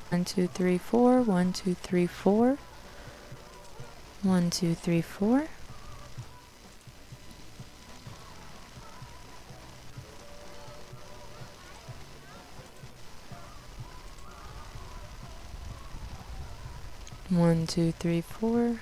1, 2, 3, 4. 1, 2, 3, 4. 1, 2, 3, 4. One, two, three, four.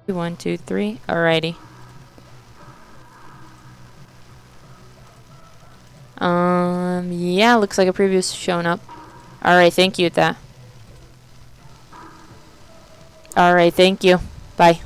One, two, three. Alrighty. Yeah, looks like a preview's shown up. Alright, thank you at that. Alright, thank you. Bye.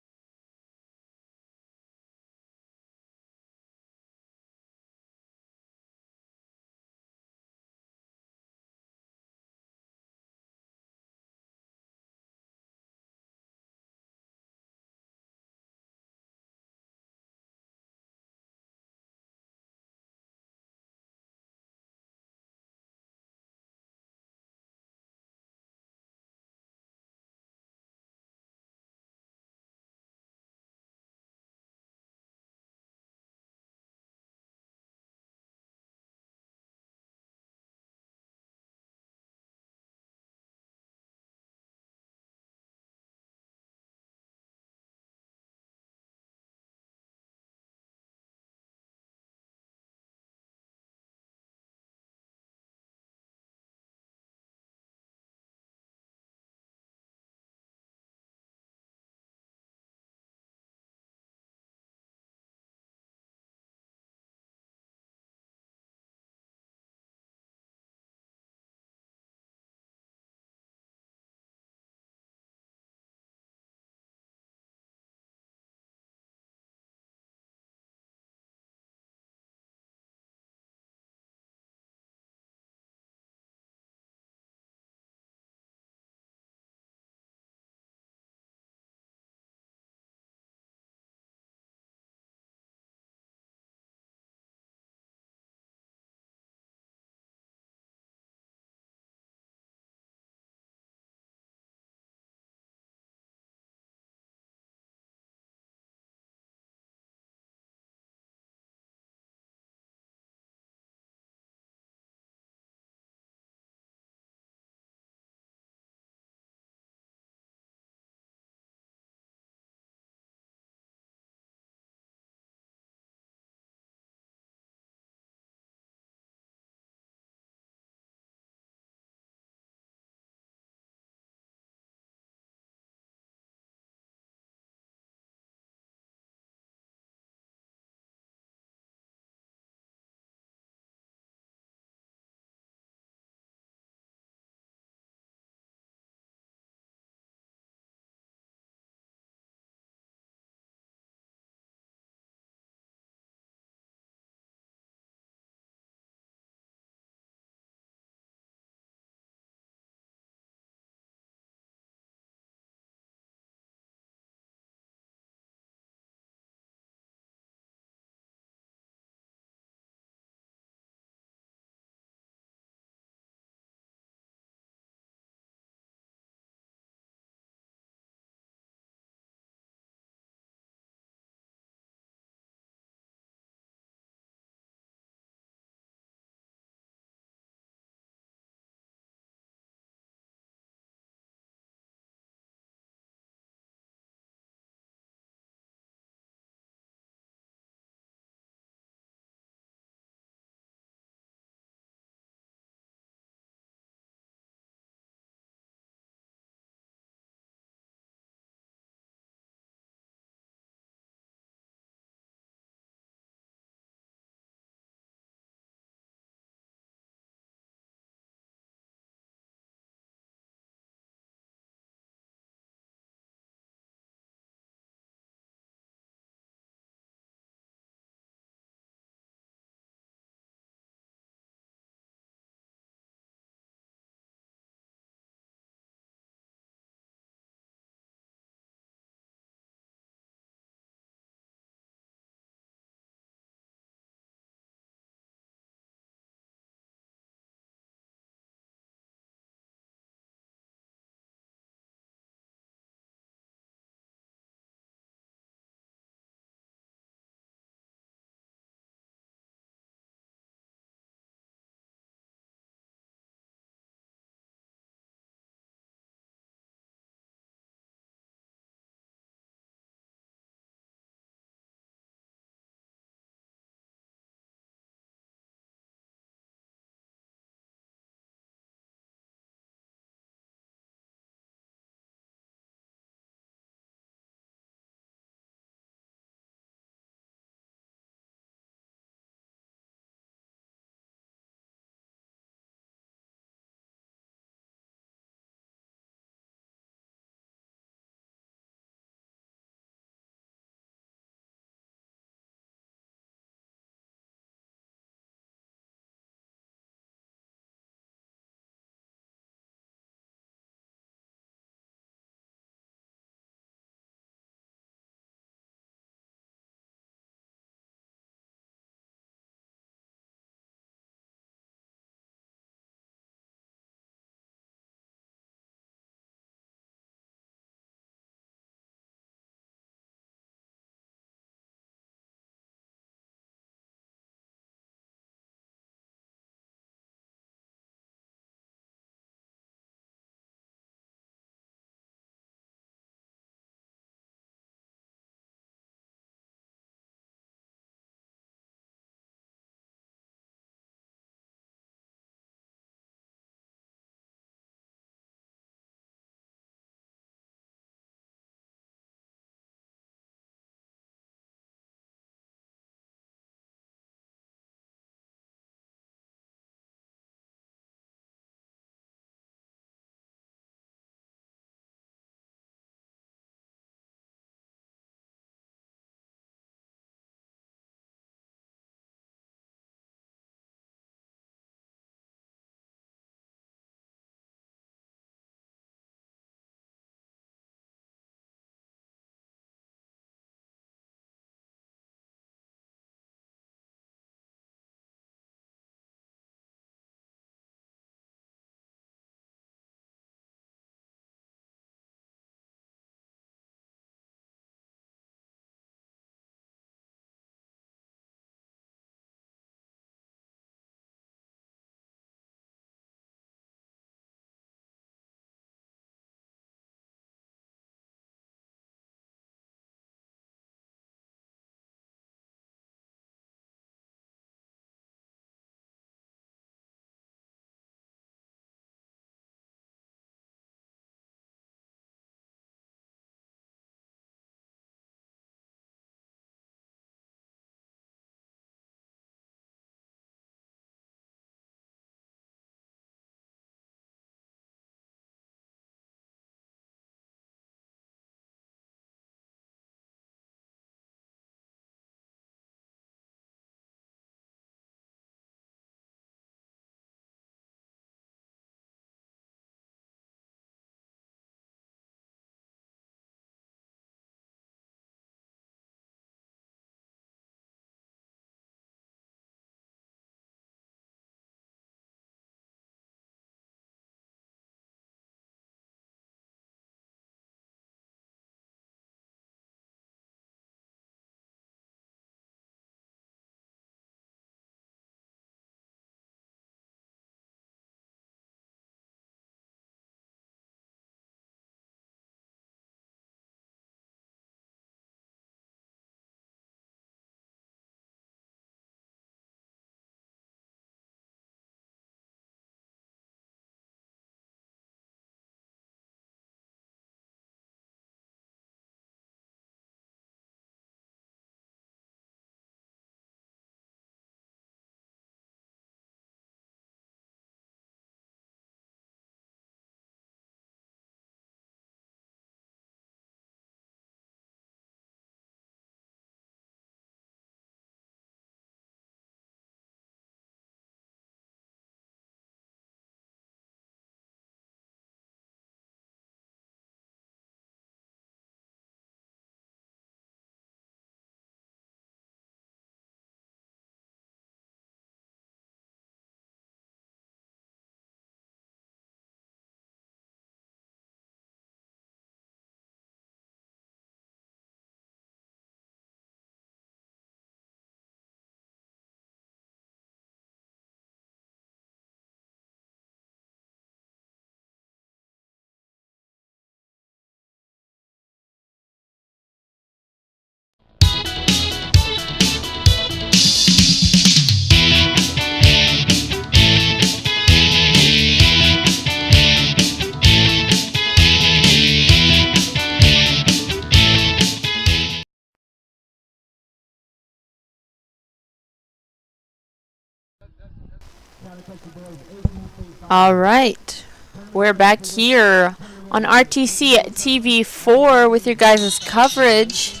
All right, we're back here on RTC TV4 with your guys' coverage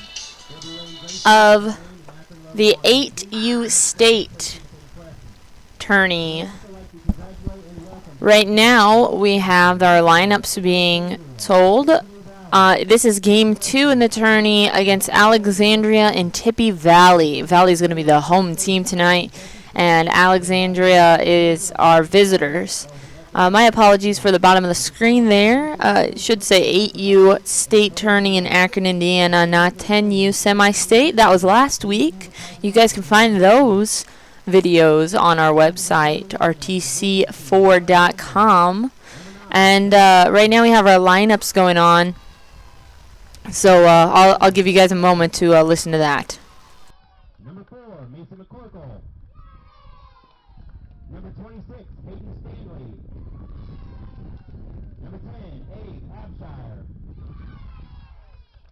of the 8U State tourney. Right now, we have our lineups being told. This is game 2 in the tourney against Alexandria and Tippie Valley. Valley's going to be the home team tonight, and Alexandria is our visitors. My apologies for the bottom of the screen there. It should say 8U State Tourney in Akron, Indiana, not 10U Semi-State. That was last week. You guys can find those videos on our website, rtc4.com. And right now we have our lineups going on. So I'll give you guys a moment to listen to that. Number 4, Mason McCorkle. Number 26, Hayden Stanley. Number 10, Abe Abshire.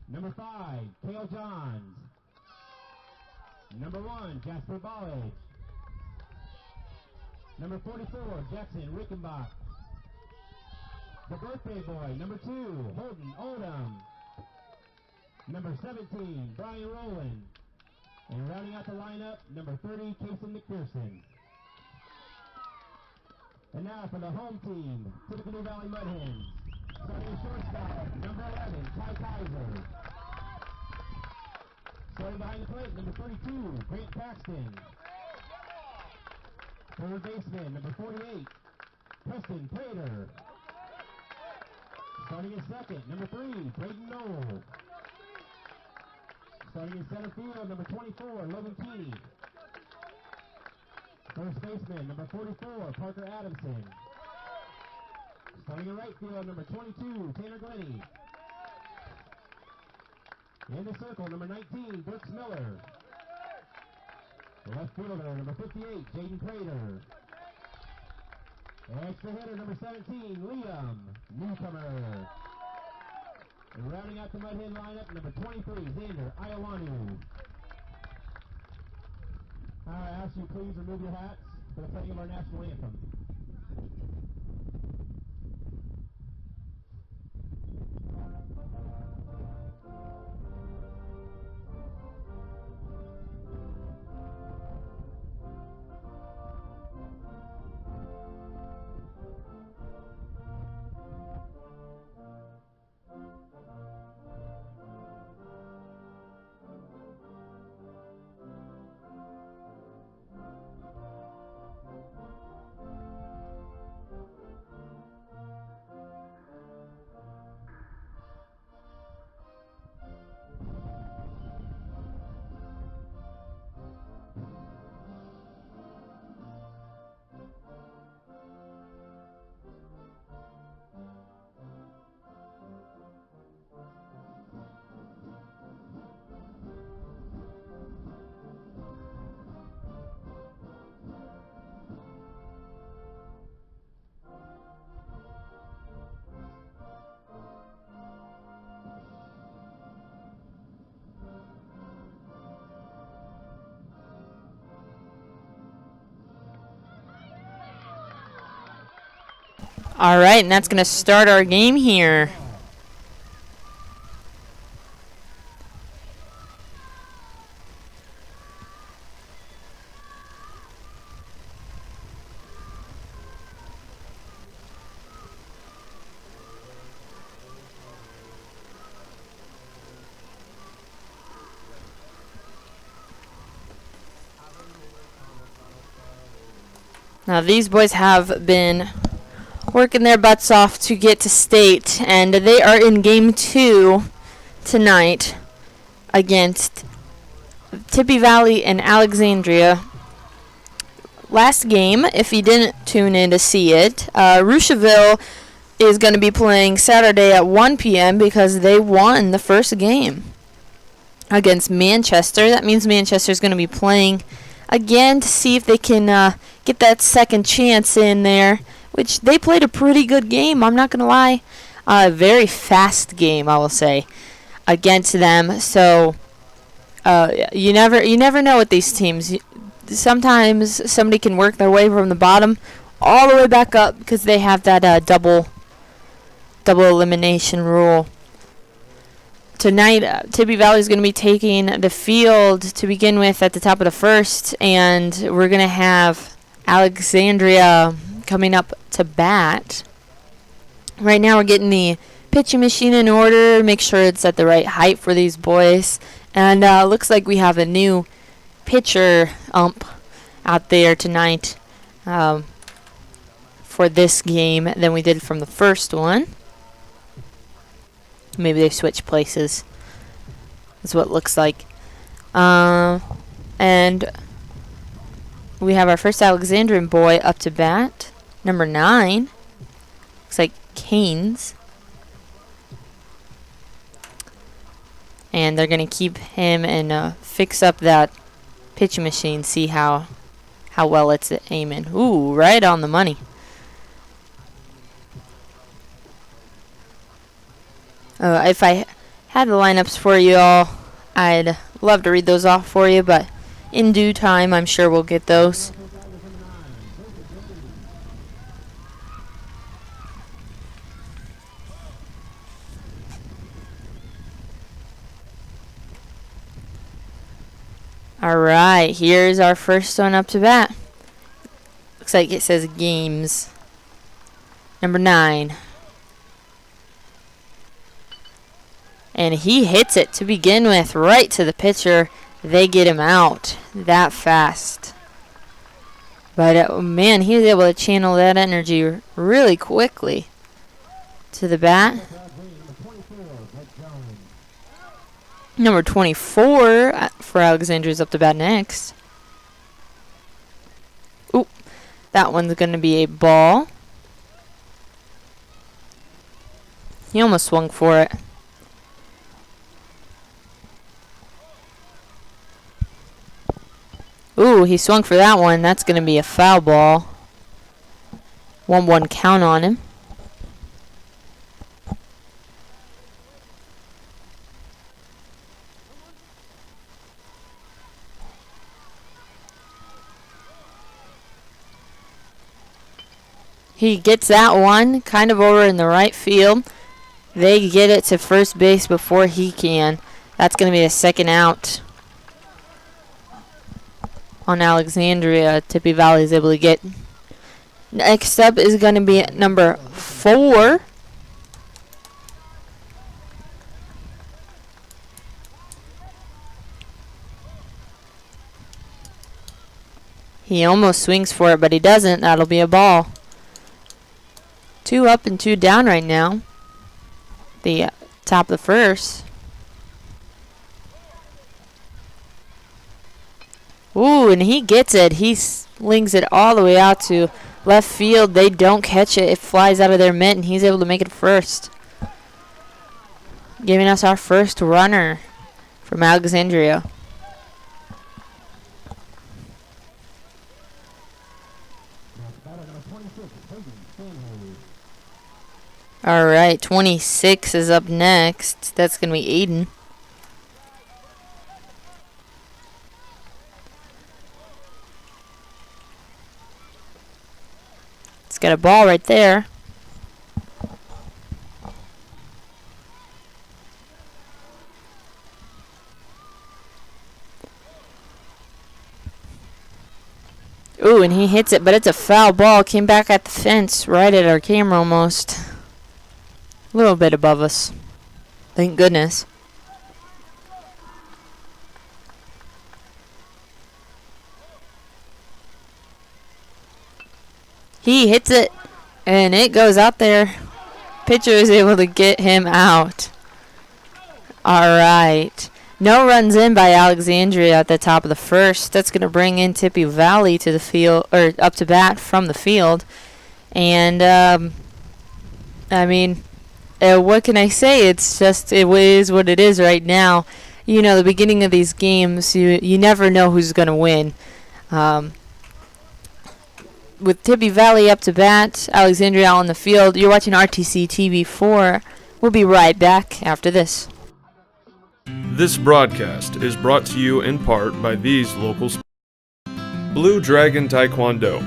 Number 5, Cale Johns. Number 1, Jasper Ballage. Number 44, Jackson Rickenbach. The birthday boy, number 2, Holden Oldham. Number 17, Brian Rowland. And rounding out the lineup, number 30, Kason McPherson. And now for the home team, Tippecanoe Valley Mud Hens. Starting at shortstop, number 11, Ty Kaiser. Starting behind the plate, number 32, Grant Paxton. Third baseman, number 48, Preston Prater. Starting at second, number 3, Braden Knoll. Starting in center field, number 24, Logan Keeney. First baseman, number 44, Parker Adamson. Starting in right field, number 22, Tanner Glenny. In the circle, number 19, Brooks Miller. Left fielder, number 58, Jaden Prater. Extra hitter, number 17, Liam Newcomer. And rounding out the Mud Hen lineup, number 23, Xander Iowanu. I ask you please remove your hats for the playing of our national anthem. All right, and that's going to start our game here. Now, these boys have been working their butts off to get to state, and they are in game 2 tonight against Tippie Valley and Alexandria. Last game, if you didn't tune in to see it, Rusheville is going to be playing Saturday at 1 p.m. because they won the first game against Manchester. That means Manchester is going to be playing again to see if they can get that second chance in there, which they played a pretty good game, I'm not going to lie. A very fast game, I will say, against them. So you never know with these teams. Sometimes somebody can work their way from the bottom all the way back up because they have that double elimination rule. Tonight, Tippie Valley is going to be taking the field to begin with at the top of the first, and we're going to have Alexandria coming up to bat. Right now, we're getting the pitching machine in order, make sure it's at the right height for these boys, and looks like we have a new pitcher ump out there tonight for this game than we did from the first one. Maybe they switched places. That's what it looks like. And we have our first Alexandrian boy up to bat. Number 9. Looks like Canes. And they're going to keep him and fix up that pitching machine. See how well it's aiming. Ooh, right on the money. If I had the lineups for you all, I'd love to read those off for you, but in due time, I'm sure we'll get those. All right, here's our first one up to bat. Looks like it says games. Number 9. And he hits it to begin with, right to the pitcher. They get him out that fast. But, man, he was able to channel that energy really quickly to the bat. Number 24 for Alexandria's up to bat next. Oop, that one's going to be a ball. He almost swung for it. Ooh, he swung for that one. That's going to be a foul ball. 1-1 count on him. He gets that one kind of over in the right field. They get it to first base before he can. That's going to be a second out on Alexandria. Tippie Valley is able to get. Next up is going to be number 4. He almost swings for it, but he doesn't. That'll be a ball. 2 up and 2 down right now. The top of the first. Ooh, and he gets it. He slings it all the way out to left field. They don't catch it. It flies out of their mitt, and he's able to make it first. Giving us our first runner from Alexandria. All right, 26 is up next. That's going to be Aiden. It's got a ball right there. Ooh, and he hits it, but it's a foul ball. Came back at the fence, right at our camera almost. A little bit above us. Thank goodness. He hits it, and it goes out there. Pitcher is able to get him out. All right. No runs in by Alexandria at the top of the first. That's going to bring in Tippie Valley to the field, or up to bat from the field. And, I mean, what can I say? It's just, it is what it is right now. You know, the beginning of these games, you never know who's going to win. With Tippie Valley up to bat, Alexandria on the field, you're watching RTC TV 4. We'll be right back after this. This broadcast is brought to you in part by these local sponsors. Blue Dragon Taekwondo,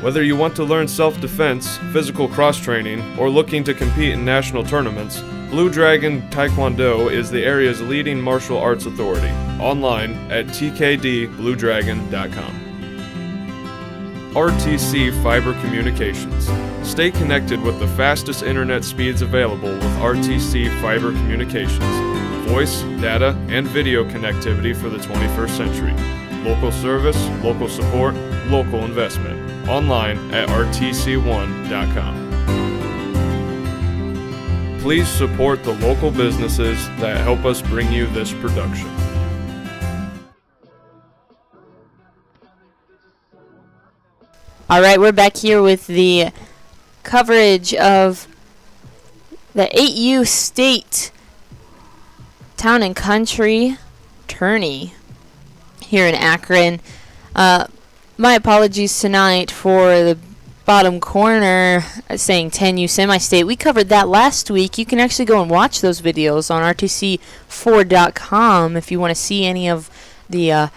Whether you want to learn self-defense, physical cross-training, or looking to compete in national tournaments, Blue Dragon Taekwondo is the area's leading martial arts authority. Online at tkdbluedragon.com. RTC Fiber Communications. Stay connected with the fastest internet speeds available with RTC Fiber Communications. Voice, data, and video connectivity for the 21st century. Local service, local support, local investment. Online at rtc1.com. Please support the local businesses that help us bring you this production. All right, we're back here with the coverage of the 8U State Town and Country Tourney here in Akron. My apologies tonight for the bottom corner saying 10U Semi-State. We covered that last week. You can actually go and watch those videos on rtc4.com if you want to see any of the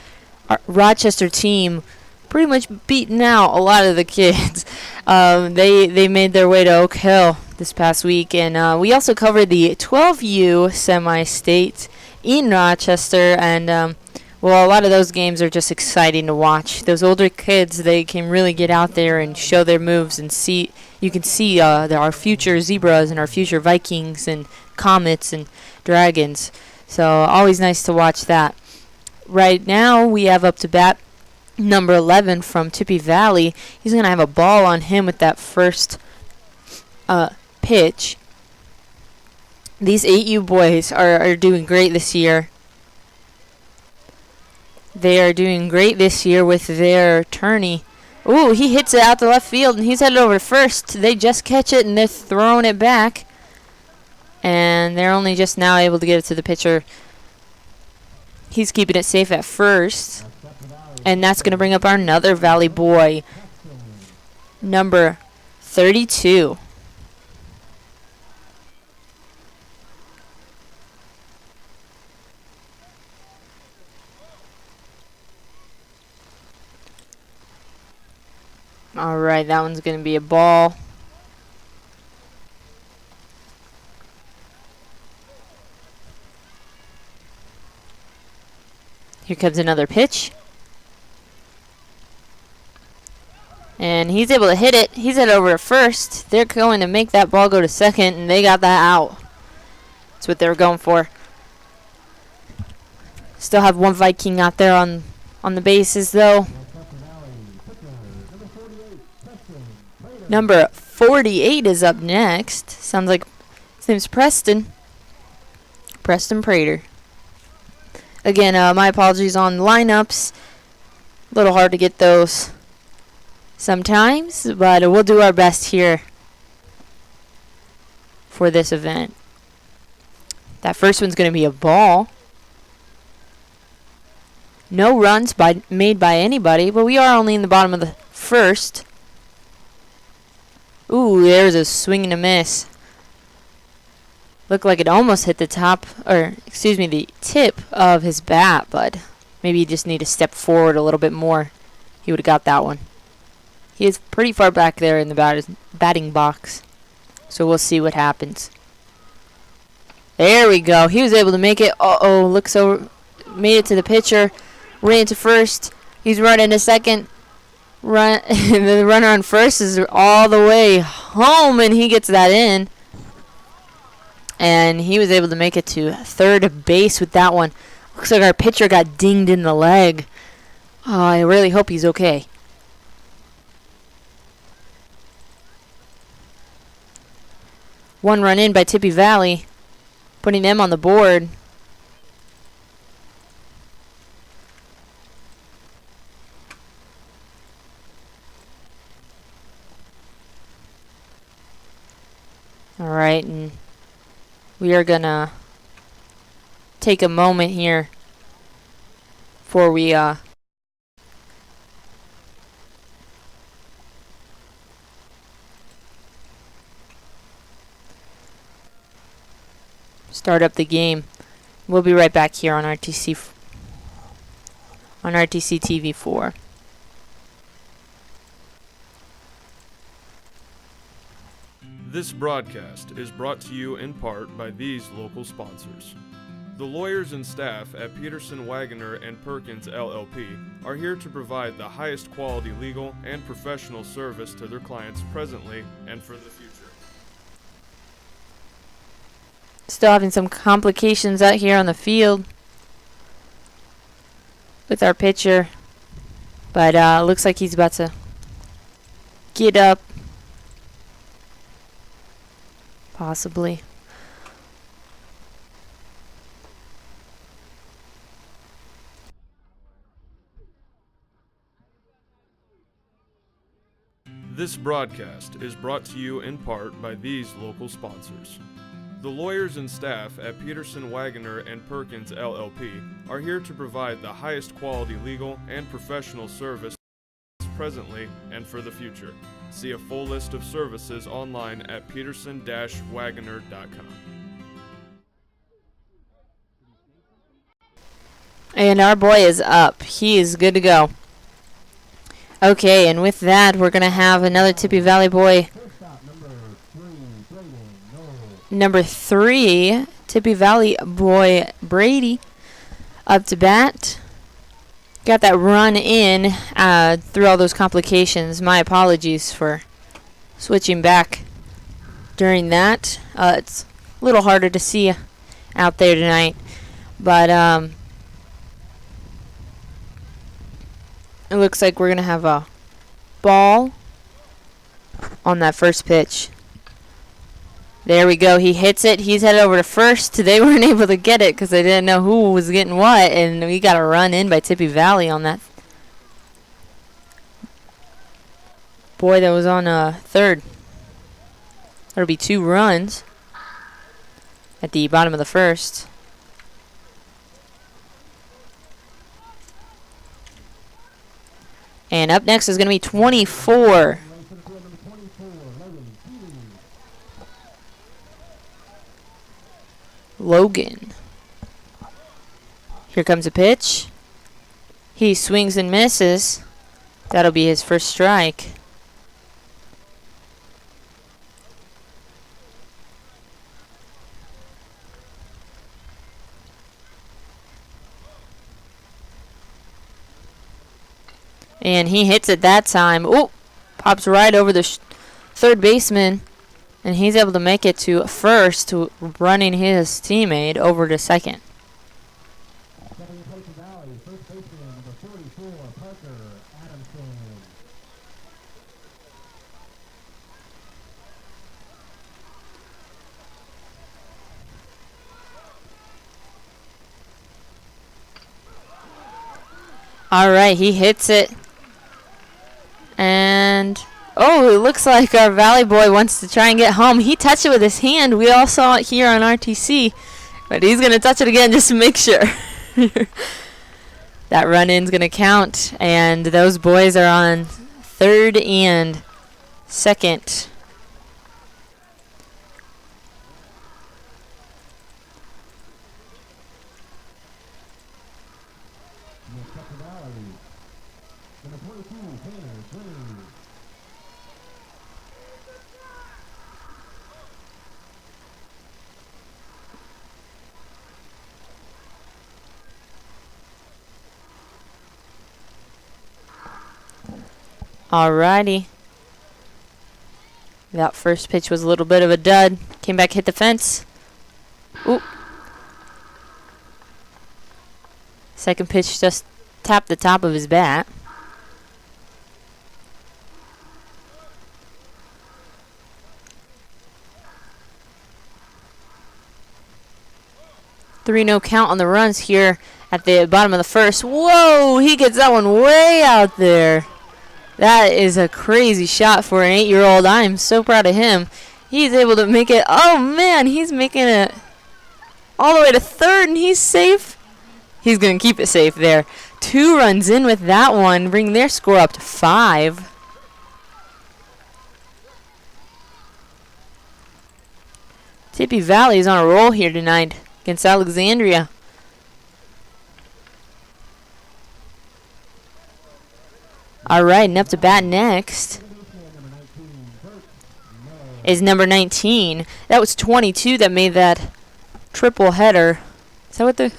Rochester team pretty much beating out a lot of the kids. They made their way to Oak Hill this past week, and we also covered the 12U Semi-State in Rochester, and well, a lot of those games are just exciting to watch. Those older kids, they can really get out there and show their moves and see. You can see our future Zebras and our future Vikings and Comets and Dragons. So always nice to watch that. Right now we have up to bat number 11 from Tippie Valley. He's going to have a ball on him with that first pitch. These 8U boys are doing great this year. They are doing great this year with their tourney. Ooh, he hits it out to left field, and he's headed over to first. They just catch it, and they're throwing it back. And they're only just now able to get it to the pitcher. He's keeping it safe at first. And that's going to bring up our another Valley boy, number 32. All right, that one's going to be a ball. Here comes another pitch. And he's able to hit it. He's headed over to first. They're going to make that ball go to second, and they got that out. That's what they were going for. Still have one Viking out there on the bases, though. Number 48 is up next. Sounds like his name's Preston. Preston Prater. Again, my apologies on lineups. A little hard to get those sometimes, but we'll do our best here for this event. That first one's going to be a ball. No runs made by anybody, but we are only in the bottom of the first. Ooh, there's a swing and a miss. Looked like it almost hit the the tip of his bat, but maybe you just need to step forward a little bit more. He would have got that one. He is pretty far back there in the batting box, so we'll see what happens. There we go. He was able to make it. Uh-oh, looks over, made it to the pitcher, ran to first. He's running to second. The runner on first is all the way home, and he gets that in. And he was able to make it to third base with that one. Looks like our pitcher got dinged in the leg. Oh, I really hope he's okay. One run in by Tippie Valley, putting them on the board. All right, and we are going to take a moment here before we start up the game. We'll be right back here on RTC TV4. This broadcast is brought to you in part by these local sponsors. The lawyers and staff at Peterson, Wagoner & Perkins LLP are here to provide the highest quality legal and professional service to their clients presently and for the future. Still having some complications out here on the field with our pitcher, but looks like he's about to get up, possibly. This broadcast is brought to you in part by these local sponsors. The lawyers and staff at Peterson, Wagoner & Perkins LLP are here to provide the highest quality legal and professional service presently and for the future. See a full list of services online at peterson-wagoner.com. And our boy is up. He is good to go. Okay, and with that, we're going to have another Tippie Valley boy. Number 3, Tippie Valley boy Brady, up to bat. Got that run in through all those complications. My apologies for switching back during that. It's a little harder to see out there tonight, but it looks like we're going to have a ball on that first pitch. There we go. He hits it. He's headed over to first. They weren't able to get it because they didn't know who was getting what, and we got a run in by Tippie Valley on that. Boy, that was on third. That'll be 2 runs at the bottom of the first. And up next is going to be 24. Logan. Here comes a pitch. He swings and misses. That'll be his first strike. And he hits it that time. Oh, pops right over the third baseman. And he's able to make it to first, running his teammate over to second. All right, he hits it. And oh, it looks like our Valley boy wants to try and get home. He touched it with his hand. We all saw it here on RTC. But he's going to touch it again just to make sure. That run-in's going to count. And those boys are on third and second. Alrighty. That first pitch was a little bit of a dud. Came back, hit the fence. Ooh. Second pitch just tapped the top of his bat. No count on the runs here at the bottom of the first. Whoa, he gets that one way out there. That is a crazy shot for an 8-year-old. I am so proud of him. He's able to make it. Oh, man, he's making it all the way to third, and he's safe. He's going to keep it safe there. 2 runs in with that one, bring their score up to 5. Tippie Valley is on a roll here tonight against Alexandria. All right, and up to bat next is number 19. That was 22 that made that triple header. Is that what the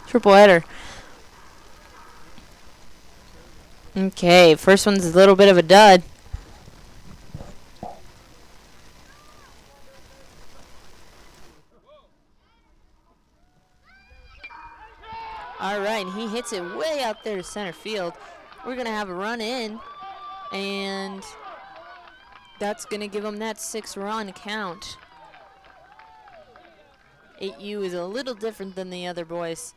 triple header? Okay, first one's a little bit of a dud. All right, and he hits it way out there to center field. We're going to have a run in, and that's going to give him that 6-run count. 8U is a little different than the other boys.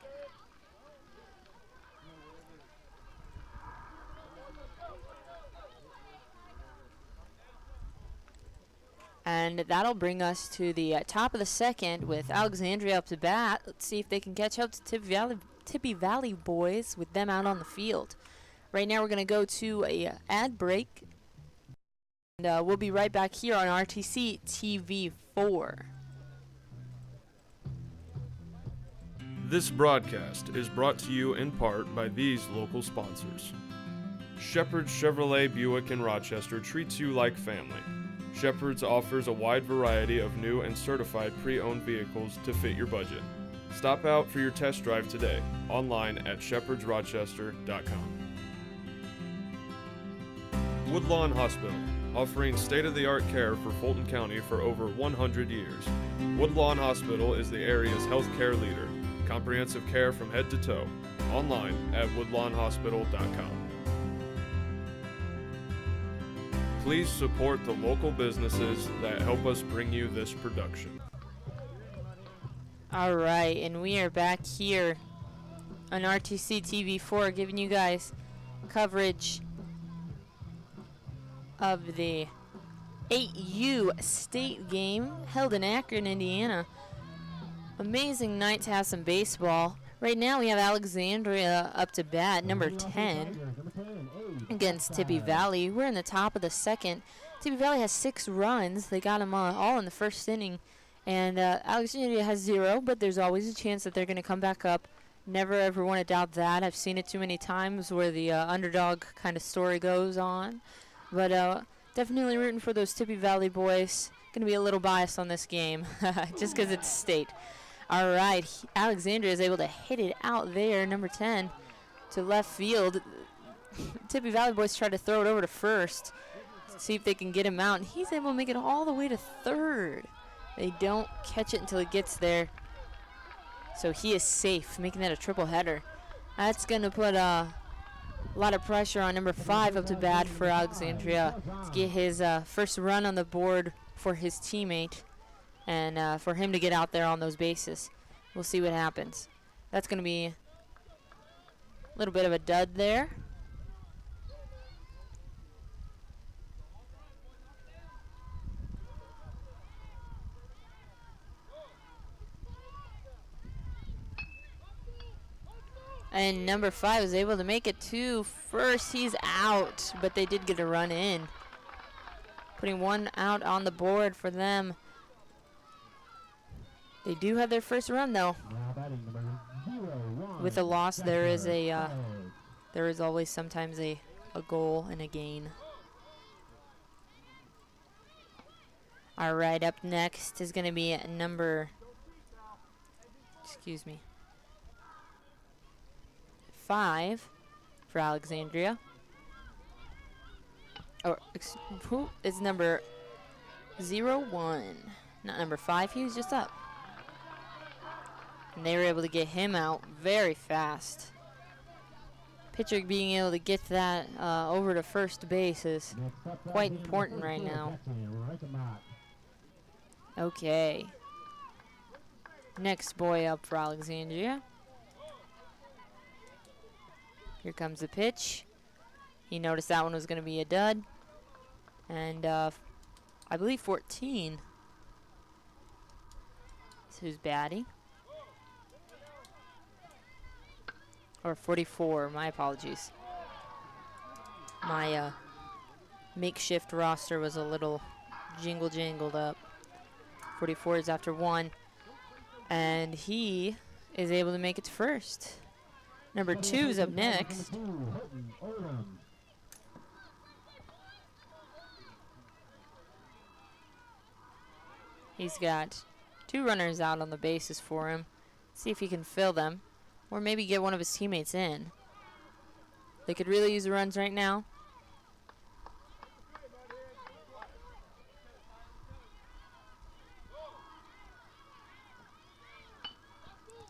And that'll bring us to the top of the second with Alexandria up to bat. Let's see if they can catch up to Tippie Valley boys with them out on the field. Right now we're going to go to a ad break. And we'll be right back here on RTC TV4. This broadcast is brought to you in part by these local sponsors. Shepherd's Chevrolet Buick in Rochester treats you like family. Shepherd's offers a wide variety of new and certified pre-owned vehicles to fit your budget. Stop out for your test drive today, online at shepherdsrochester.com. Woodlawn Hospital, offering state-of-the-art care for Fulton County for over 100 years. Woodlawn Hospital is the area's healthcare leader. Comprehensive care from head to toe. Online at woodlawnhospital.com. Please support the local businesses that help us bring you this production. All right, and we are back here on RTC TV4 giving you guys coverage of the 8U state game held in Akron, Indiana. Amazing night to have some baseball. Right now we have Alexandria up to bat, number 10, against Tippie Valley. We're in the top of the second. Tippie Valley has 6 runs. They got them all in the first inning. And Alexandria has 0, but there's always a chance that they're going to come back up. Never ever want to doubt that. I've seen it too many times where the underdog kind of story goes on. But definitely rooting for those Tippie Valley boys. Going to be a little biased on this game just because it's state. All right, Alexandria is able to hit it out there, number 10, to left field. Tippie Valley boys try to throw it over to first, see if they can get him out, and he's able to make it all the way to third. They don't catch it until it gets there, so he is safe, making that a triple header. That's going to put a lot of pressure on number 5 up to bat for Alexandria to get his first run on the board for his teammate. And for him to get out there on those bases. We'll see what happens. That's going to be a little bit of a dud there. And number 5 was able to make it to first. He's out, but they did get a run in. Putting 1 out on the board for them. They do have their first run, though. With a loss, there is always sometimes a goal and a gain. All right, up next is going to be number, 5 for Alexandria. Who is number 01? Not number 5. He was just up. And they were able to get him out very fast. Pitcher being able to get that over to first base is quite important right now. Okay. Next boy up for Alexandria. Here comes the pitch. He noticed that one was going to be a dud. And I believe 14 is who's batting. Or 44, my apologies. My makeshift roster was a little jangled up. 44 is after 1. And he is able to make it to first. Number 2 is up next. He's got 2 runners out on the bases for him. See if he can fill them, or maybe get one of his teammates in. They could really use the runs right now.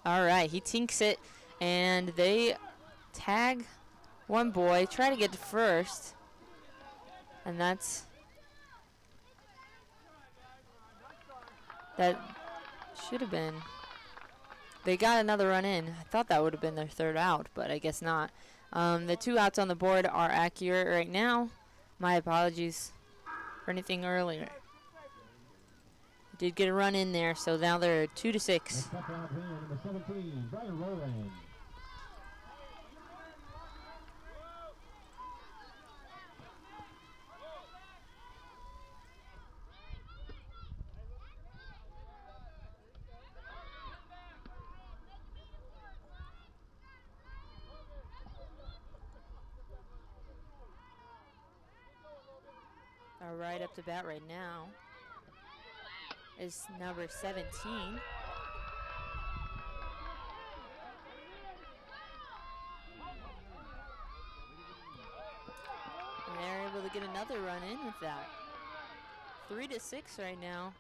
All right, he tinks it, and they tag one boy, try to get to first, and that should have been. They got another run in. I thought that would have been their 3rd out, but I guess not. The 2 outs on the board are accurate right now. My apologies for anything earlier. Did get a run in there, so now they're 2-6. Number 17, Brian Rowland. All right, up to bat right now is number 17. And they're able to get another run in with that. 3-6 right now.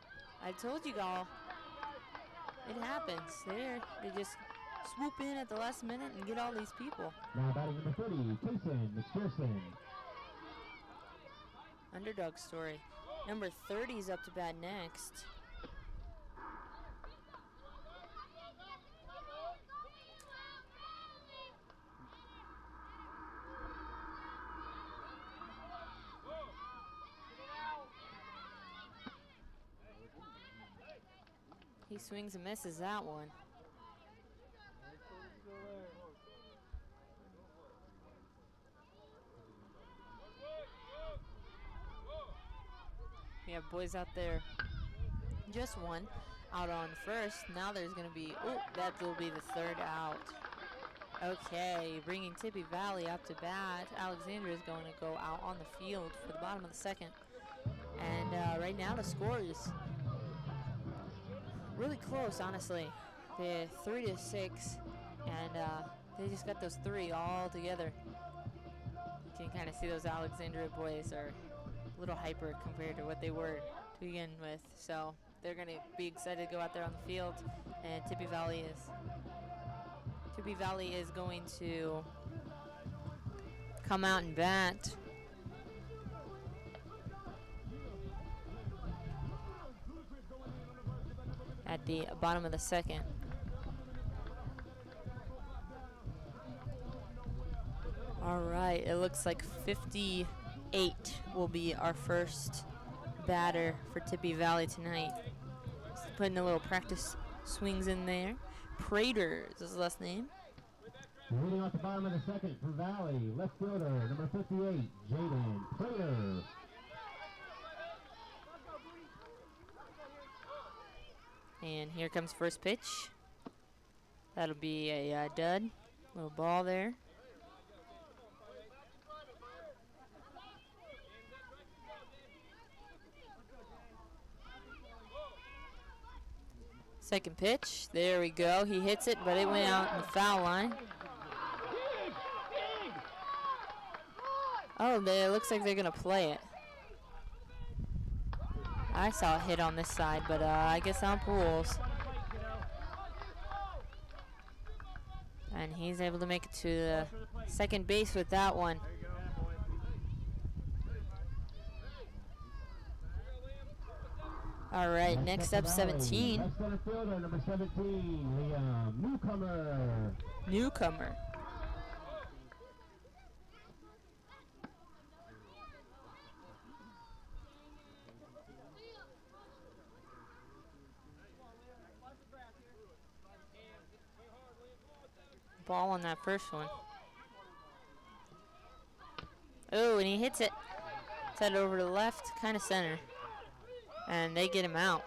I told you all, it happens. They just swoop in at the last minute and get all these people. Now batting number 30, Kason McPherson. Underdog story. Number 30 is up to bat next. He swings and misses that one. We have boys out there. Just one out on first. Now there's going to be, that will be the 3rd out. Okay, bringing Tippie Valley up to bat. Alexandria is going to go out on the field for the bottom of the 2nd. And right now the score is really close, honestly. They're 3-6, and they just got those 3 all together. You can kind of see those Alexandria boys are a little hyper compared to what they were to begin with. So they're going to be excited to go out there on the field, and Tippie Valley is going to come out and bat. At the bottom of the 2nd. All right, it looks like 58 will be our first batter for Tippie Valley tonight. Just putting a little practice swings in there. Prater is his last name. Leading off the bottom of the 2nd for Valley, left fielder, number 58, Jaden Prater. And here comes first pitch. That'll be a dud. Little ball there. Second pitch. There we go. He hits it, but it went out in the foul line. Oh, it looks like they're going to play it. I saw a hit on this side, but I guess on pools. And he's able to make it to the second base with that one. All right, next up 17. Left center fielder, number 17, Liam Newcomer. Ball on that first one. Oh, and he hits it. It's headed over to the left, kind of center. And they get him out.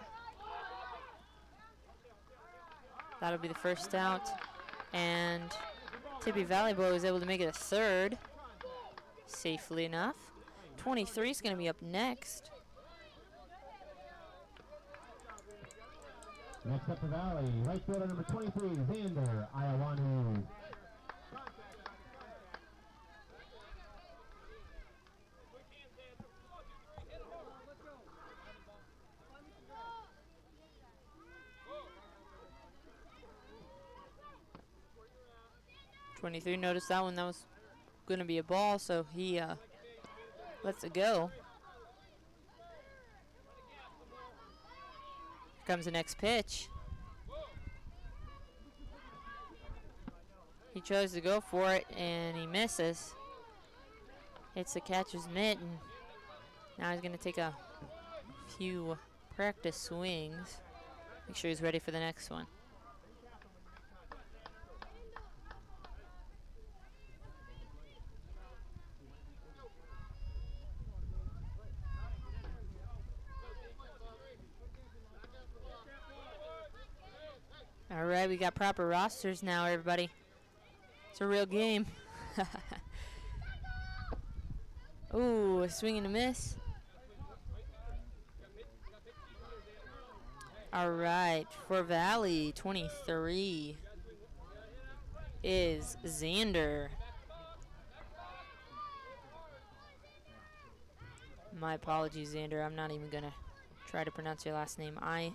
That'll be the first out. And Tippie Valley Boy was able to make it a 3rd. Safely enough. 23 is going to be up next. Next up for Valley, right fielder number 23, Xander Iowanu. '23 noticed that one. That was going to be a ball, so he lets it go. Here comes the next pitch. He tries to go for it, and he misses. Hits the catcher's mitt, and now he's going to take a few practice swings. Make sure he's ready for the next one. All right, we got proper rosters now, everybody. It's a real game. Ooh, a swing and a miss. All right, for Valley, 23 is Xander. My apologies, Xander. I'm not even going to try to pronounce your last name. Iowanu.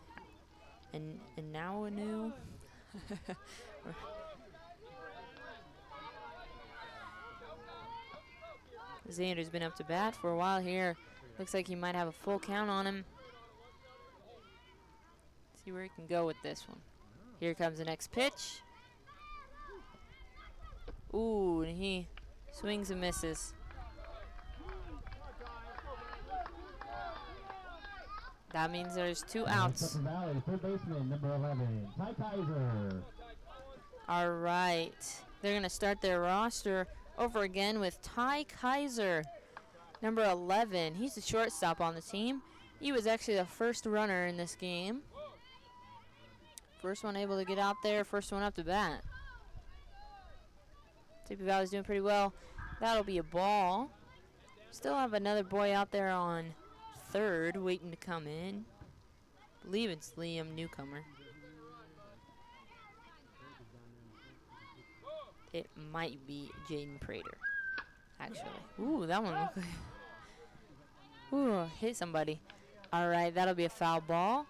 Xander's been up to bat for a while here. Looks like he might have a full count on him. See where he can go with this one. Here comes the next pitch. Ooh, and he swings and misses. That means there's 2 outs. Valley, third baseman, number 11, Ty Kaiser. All right. They're going to start their roster over again with Ty Kaiser, number 11. He's the shortstop on the team. He was actually the first runner in this game. First one able to get out there, first one up to bat. Tippie Valley's doing pretty well. That'll be a ball. Still have another boy out there on third waiting to come in. Believe it's Liam, newcomer. It might be Jaden Prater, actually. Ooh, that one looked like... Ooh, hit somebody. All right, that'll be a foul ball.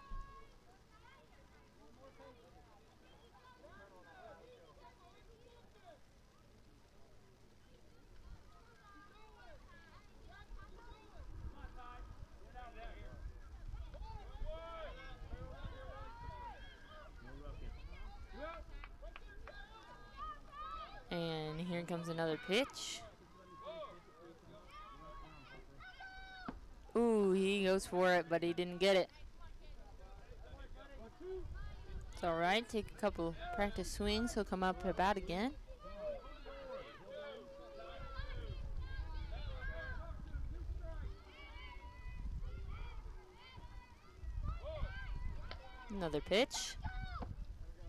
And here comes another pitch. Ooh, he goes for it, but he didn't get it. It's all right. Take a couple practice swings. He'll come up to bat again. Another pitch.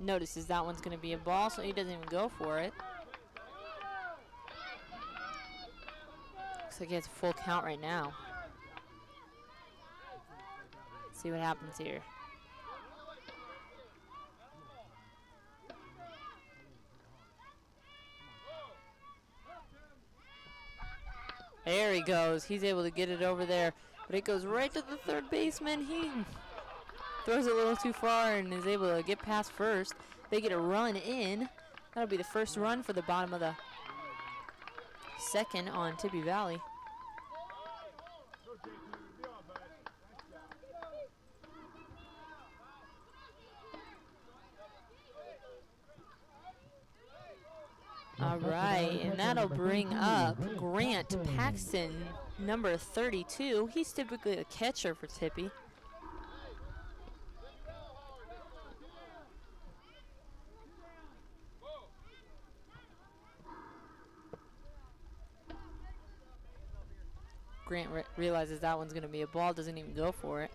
Notices that one's going to be a ball, so he doesn't even go for it. Looks like he has a full count right now. Let's see what happens here. There he goes. He's able to get it over there, but it goes right to the third baseman. He throws it a little too far and is able to get past first. They get a run in. That'll be the first run for the bottom of the second on Tippie Valley. All right, and that'll bring up Grant Paxton, number 32. He's typically a catcher for Tippie. Grant realizes that one's going to be a ball, doesn't even go for it.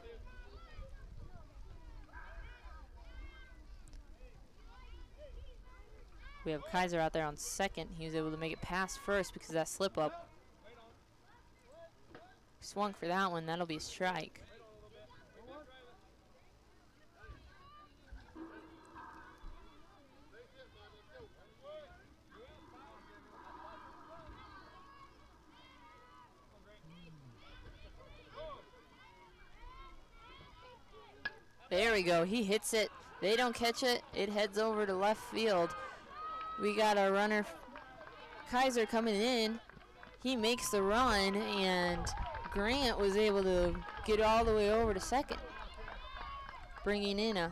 We have Kaiser out there on second. He was able to make it past first because of that slip up. Swung for that one. That'll be a strike. we go. He hits it. They don't catch it. It heads over to left field. We got our runner, Kaiser, coming in. He makes the run, and Grant was able to get all the way over to second, bringing in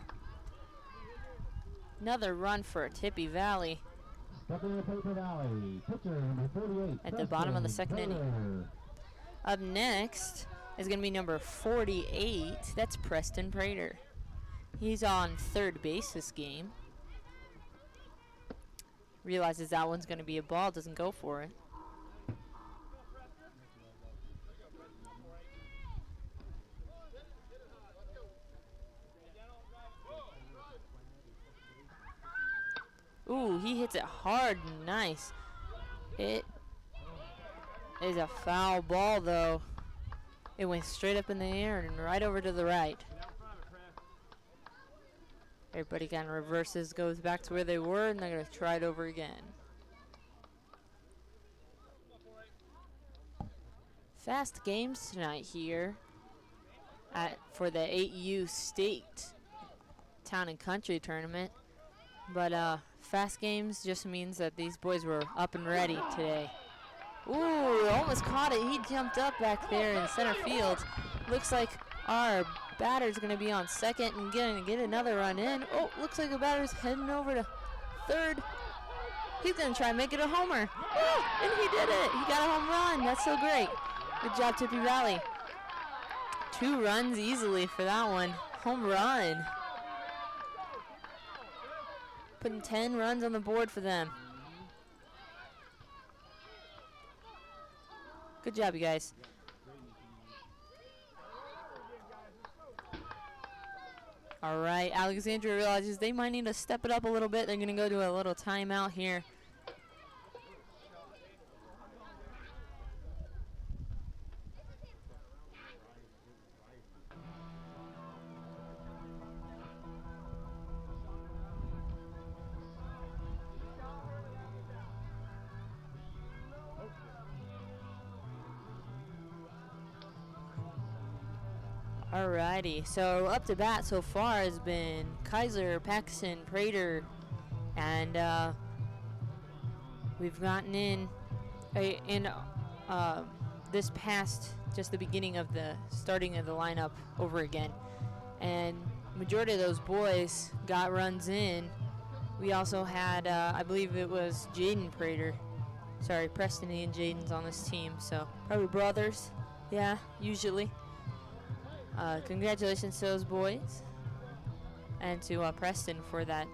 another run for Tippie Valley At the bottom of the second inning. Up next is going to be number 48. That's Preston Prater. He's on third base this game. Realizes that one's going to be a ball, doesn't go for it. Ooh, he hits it hard and nice. It is a foul ball, though. It went straight up in the air and right over to the right. Everybody kind of reverses, goes back to where they were, and they're going to try it over again. Fast games tonight here for the 8U State Town and Country Tournament. But fast games just means that these boys were up and ready today. Ooh, almost caught it. He jumped up back there in center field. Looks like our batter's going to be on second and going to get another run in. Oh, looks like the batter's heading over to third. He's going to try and make it a homer. Oh, and he did it. He got a home run. That's so great. Good job, Tippie Valley. 2 runs easily for that one. Home run. Putting 10 runs on the board for them. Good job, you guys. All right, Alexandria realizes they might need to step it up a little bit. They're going to go to a little timeout here. Alrighty, so up to bat so far has been Kaiser, Paxson, Prater, and we've gotten in this past just the beginning of the starting of the lineup over again, and majority of those boys got runs in. We also had, I believe it was Jaden Prater, sorry, Preston and Jaden's on this team, so probably brothers, yeah, usually. Congratulations to those boys and to Preston for that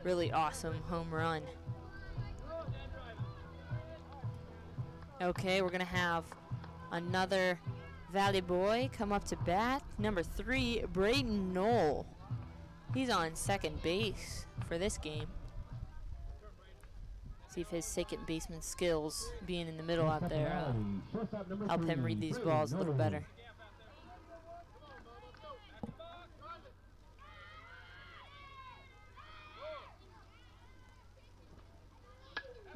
really awesome home run. Okay, we're going to have another Valley boy come up to bat. Number 3, Braden Knoll. He's on second base for this game. See if his second baseman skills, being in the middle out there, help him read these balls a little better.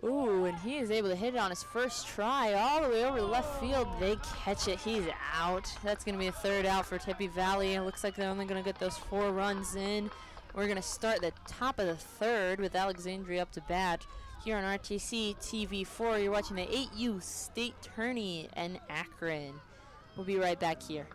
Ooh, and he is able to hit it on his first try all the way over to left field. They catch it. He's out. That's going to be a third out for Tippie Valley. It looks like they're only going to get those 4 runs in. We're going to start the top of the third with Alexandria up to bat. Here on RTC TV4, you're watching the 8U State Tourney in Akron. We'll be right back here.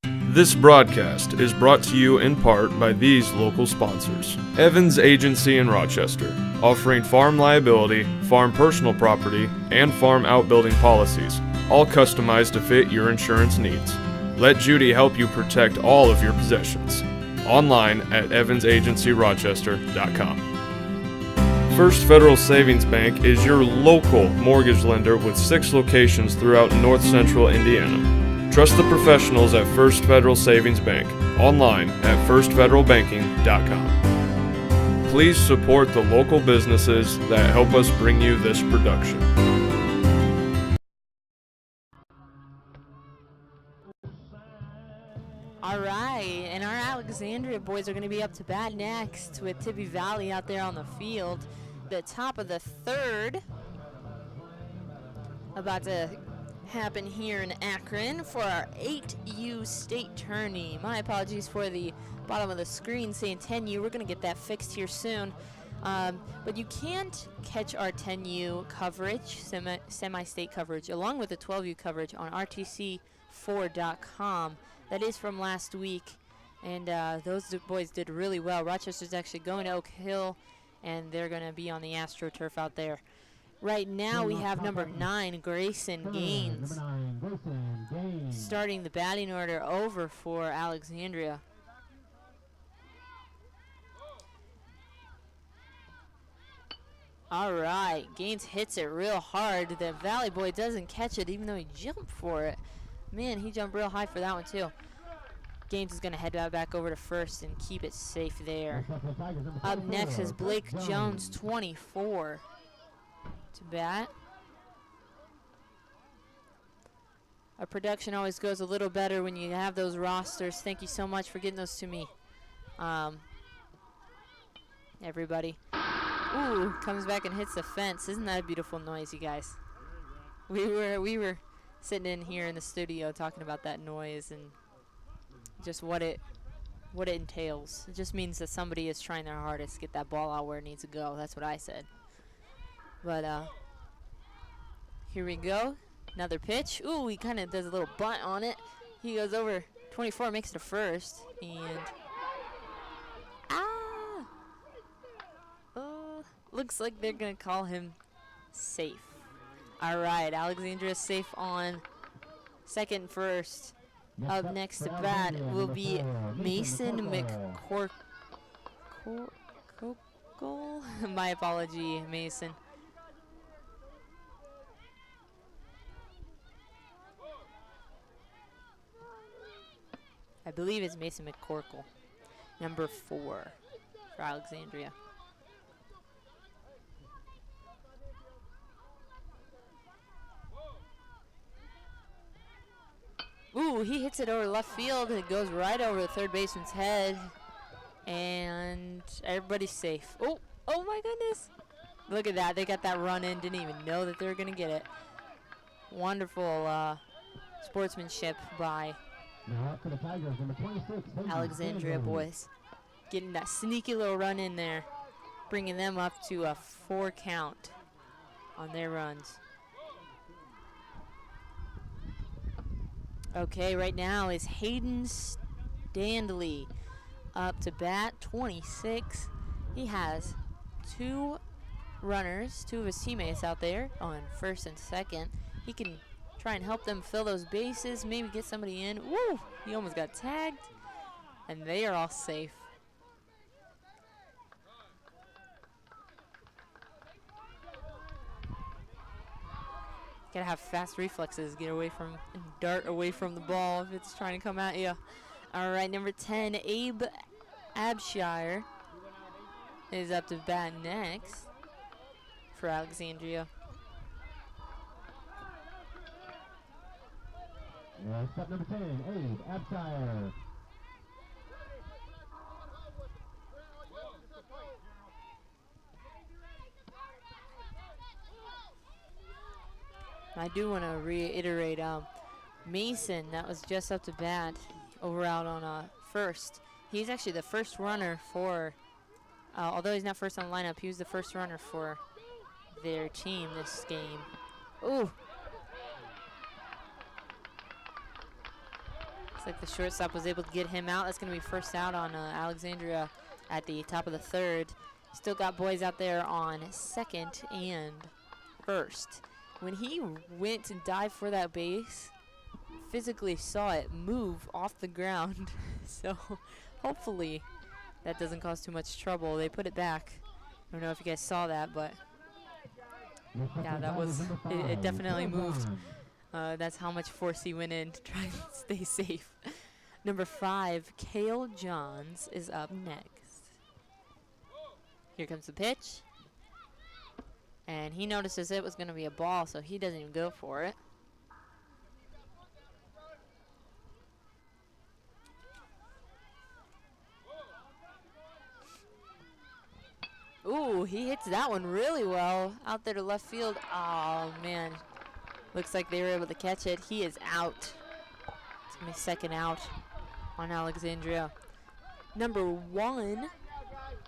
This broadcast is brought to you in part by these local sponsors. Evans Agency in Rochester, offering farm liability, farm personal property, and farm outbuilding policies, all customized to fit your insurance needs. Let Judy help you protect all of your possessions. Online at evansagencyrochester.com. First Federal Savings Bank is your local mortgage lender with 6 locations throughout North Central Indiana. Trust the professionals at First Federal Savings Bank, online at firstfederalbanking.com. Please support the local businesses that help us bring you this production. All right, and our Alexandria boys are going to be up to bat next with Tippie Valley out there on the field. The top of the third, about to happen here in Akron for our 8U state tourney. My apologies for the bottom of the screen saying 10U. We're going to get that fixed here soon. But you can't catch our 10U coverage, semi-state coverage, along with the 12U coverage on RTC4.com. That is from last week, and those boys did really well. Rochester's actually going to Oak Hill, and they're going to be on the AstroTurf out there. Right now we have number 9, Grayson Gaines, starting the batting order over for Alexandria. All right, Gaines hits it real hard. The Valley boy doesn't catch it even though he jumped for it. Man, he jumped real high for that one too. Gaines is going to head back over to first and keep it safe there. Up next is Blake Jones, 24, to bat. Our production always goes a little better when you have those rosters. Thank you so much for getting those to me, everybody. Ooh, comes back and hits the fence. Isn't that a beautiful noise, you guys? We were sitting in here in the studio talking about that noise and just what it entails. It just means that somebody is trying their hardest to get that ball out where it needs to go. That's what I said. But here we go. Another pitch. Ooh, he kind of does a little bunt on it. He goes over 24, makes it a first, and looks like they're going to call him safe. All right, Alexandria is safe on second and first. Up next to bat will be Mason McCorkle. My apology, Mason. I believe it's Mason McCorkle, number 4 for Alexandria. Ooh, he hits it over left field. It goes right over the third baseman's head. And everybody's safe. Oh my goodness. Look at that. They got that run in. Didn't even know that they were going to get it. Wonderful sportsmanship by Alexandria boys. Getting that sneaky little run in there. Bringing them up to a 4 count on their runs. Okay, right now is Hayden Standley up to bat, 26. He has 2 runners, 2 of his teammates out there on first and second. He can try and help them fill those bases, maybe get somebody in. Woo! He almost got tagged, and they are all safe. Gotta have fast reflexes, get away from, and dart away from the ball if it's trying to come at you. All right, number 10, Abe Abshire is up to bat next for Alexandria. Next up, number 10, Abe Abshire. I do want to reiterate, Mason, that was just up to bat over out on first. He's actually the first runner for, although he's not first on the lineup, he was the first runner for their team this game. Ooh. Looks like the shortstop was able to get him out. That's going to be first out on Alexandria at the top of the third. Still got boys out there on second and first. When he went to dive for that base, physically saw it move off the ground. So hopefully that doesn't cause too much trouble. They put it back. I don't know if you guys saw that, but yeah, that was, it definitely moved. That's how much force he went in to try and stay safe. Number 5, Cale Johns is up next. Here comes the pitch. And he notices it was going to be a ball, so he doesn't even go for it. Ooh, he hits that one really well out there to left field. Oh, man. Looks like they were able to catch it. He is out. It's going to be second out on Alexandria. Number 1,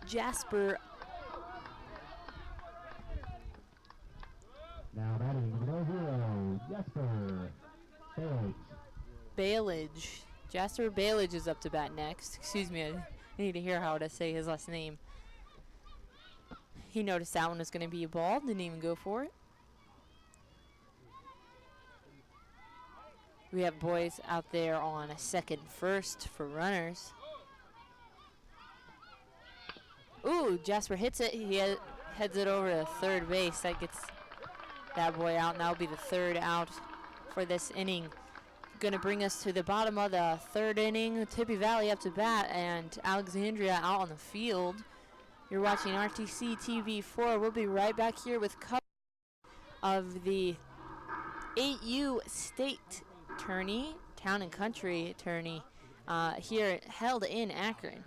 Jasper. Now batting number 0, Jasper Bailage. Jasper Bailage is up to bat next. Excuse me, I need to hear how to say his last name. He noticed that one was going to be a ball, didn't even go for it. We have boys out there on a second first for runners. Ooh, Jasper hits it. He heads it over to third base. That gets that boy out, and that'll be the third out for this inning. Gonna bring us to the bottom of the third inning. Tippie Valley up to bat and Alexandria out on the field. You're watching RTC TV 4. We'll be right back here with coverage of the 8U state tourney, town and country tourney, here held in Akron.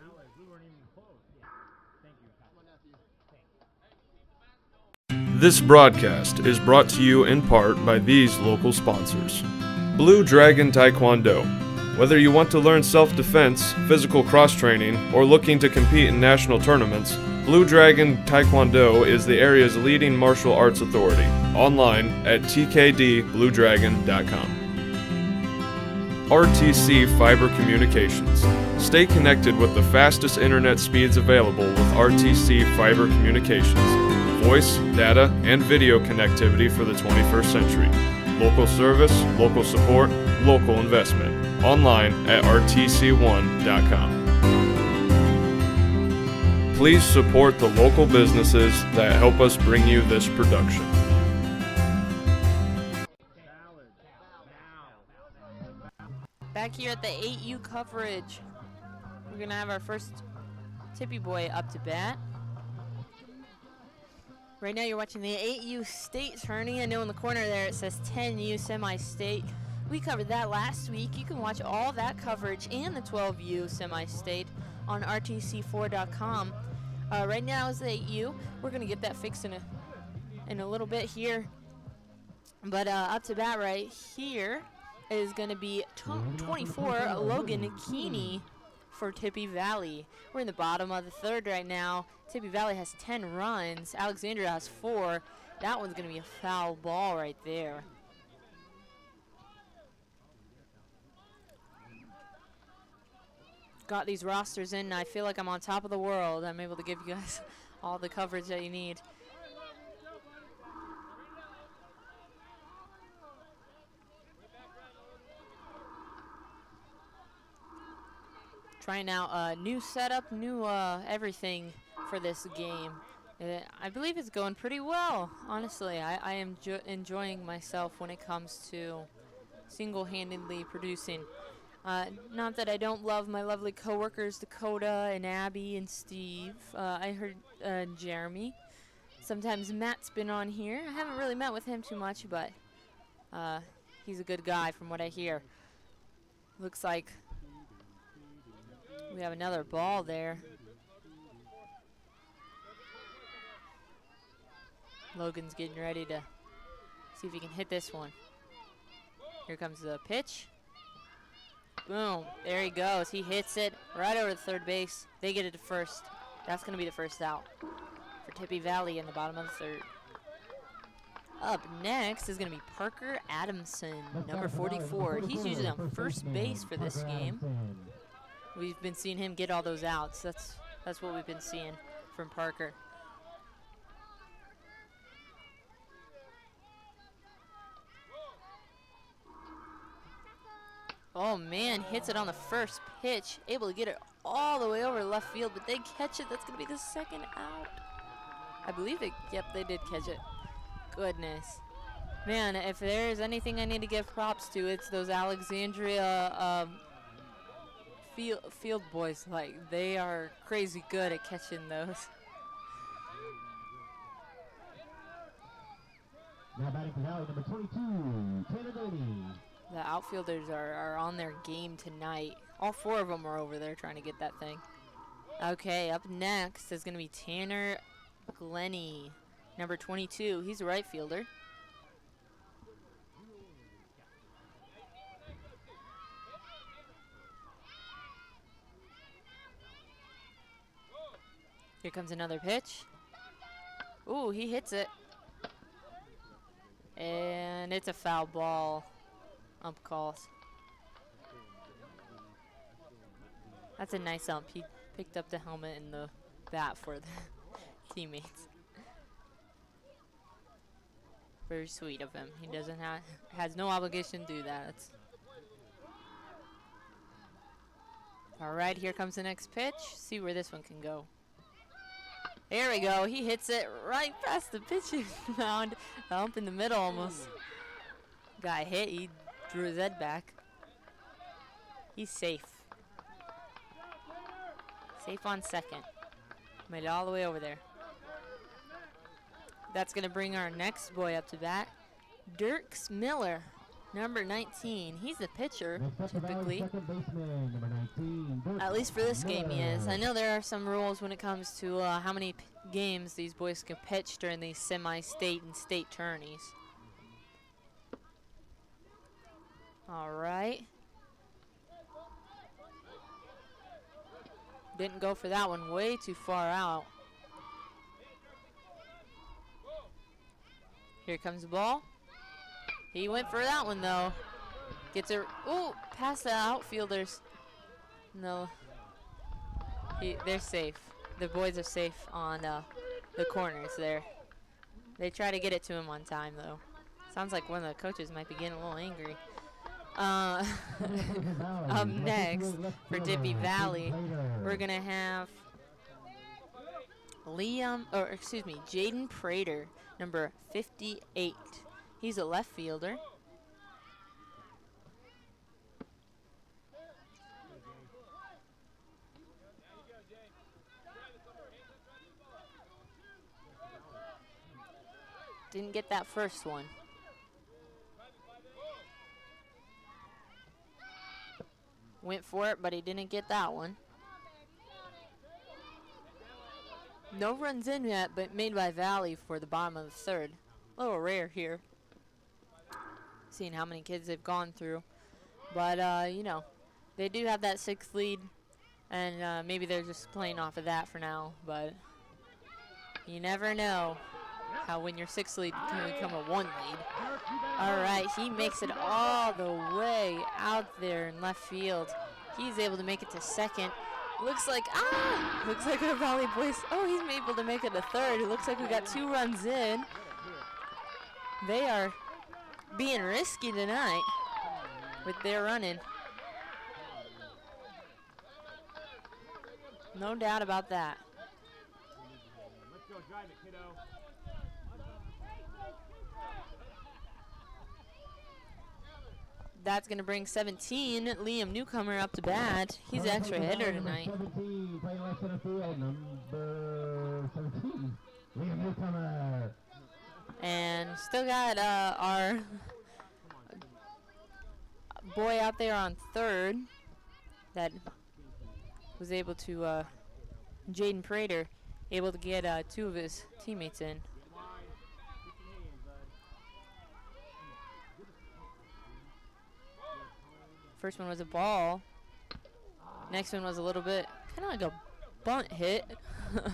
This broadcast is brought to you in part by these local sponsors. Blue Dragon Taekwondo. Whether you want to learn self-defense, physical cross-training, or looking to compete in national tournaments, Blue Dragon Taekwondo is the area's leading martial arts authority. Online at tkdbluedragon.com. RTC Fiber Communications. Stay connected with the fastest internet speeds available with RTC Fiber Communications. Voice, data, and video connectivity for the 21st century. Local service, local support, local investment. Online at rtc1.com. Please support the local businesses that help us bring you this production. Back here at the 8U coverage, we're going to have our first Tippie boy up to bat. Right now you're watching the 8U state tourney. I know in the corner there it says 10U semi-state. We covered that last week. You can watch all that coverage and the 12U semi-state on rtc4.com. Right now is the 8U. We're going to get that fixed in a little bit here. But up to bat right here is going to be 24 Logan Keeney for Tippie Valley. We're in the bottom of the third right now. Tippie Valley has 10 runs. Alexandria has 4. That one's going to be a foul ball right there. Got these rosters in, and I feel like I'm on top of the world. I'm able to give you guys all the coverage that you need. Trying out a new setup, new everything for this game. I believe it's going pretty well, honestly. I am enjoying myself when it comes to single-handedly producing. Not that I don't love my lovely coworkers, Dakota and Abby and Steve. I heard Jeremy. Sometimes Matt's been on here. I haven't really met with him too much, but he's a good guy from what I hear. Looks like we have another ball there. Logan's getting ready to see if he can hit this one. Here comes the pitch. Boom. There he goes. He hits it right over to third base. They get it to first. That's going to be the first out for Tippie Valley in the bottom of the third. Up next is going to be Parker Adamson, number 44. He's usually on first base for this game. We've been seeing him get all those outs. That's what we've been seeing from Parker. Oh man, hits it on the first pitch. Able to get it all the way over left field, but they catch it. That's going to be the second out. I believe they did catch it. Goodness. Man, if there's anything I need to give props to, it's those Alexandria field boys. Like, they are crazy good at catching those. Now batting for Valley, number 22, Tanner Brady. The outfielders are on their game tonight. All 4 of them are over there trying to get that thing. Okay, up next is going to be Tanner Glennie, number 22. He's a right fielder. Here comes another pitch. Ooh, he hits it. And it's a foul ball. Ump calls. That's a nice ump. He picked up the helmet and the bat for the teammates. Very sweet of him. He has no obligation to do that. All right, here comes the next pitch. See where this one can go. There we go. He hits it right past the pitching mound. Ump in the middle almost. Got hit. He drew his head back. He's safe. Safe on second. Made it all the way over there. That's going to bring our next boy up to bat. Dirks Miller, number 19. He's the pitcher, typically. At least for this game, he is. I know there are some rules when it comes to how many games these boys can pitch during these semi-state and state tourneys. All right. Didn't go for that one, way too far out. Here comes the ball. He went for that one though. Gets it, ooh, past the outfielders. No, they're safe. The boys are safe on the corners there. They try to get it to him on time though. Sounds like one of the coaches might be getting a little angry. Up next for Tippie Valley, we're gonna have Jaden Prater, number 58. He's a left fielder. Didn't get that first one. Went for it, but he didn't get that one. No runs in yet, but made by Valley for the bottom of the third. A little rare here, seeing how many kids they've gone through. But, you know, they do have that 6th lead, and maybe they're just playing off of that for now. But you never know how when your 6th lead can become a 1 lead. All right, he makes it all the way out there in left field. He's able to make it to second. Looks like our Valley boys, he's able to make it to third. It looks like we got 2 runs in. They are being risky tonight with their running. No doubt about that. Let's go drive it, kiddo. That's going to bring 17, Liam Newcomer, up to bat. He's an extra hitter tonight. 17, playing left center field, number 17, Liam Newcomer. And still got our boy out there on third that was able to, Jaden Prater, able to get 2 of his teammates in. First one was a ball. Next one was a little bit kind of like a bunt hit.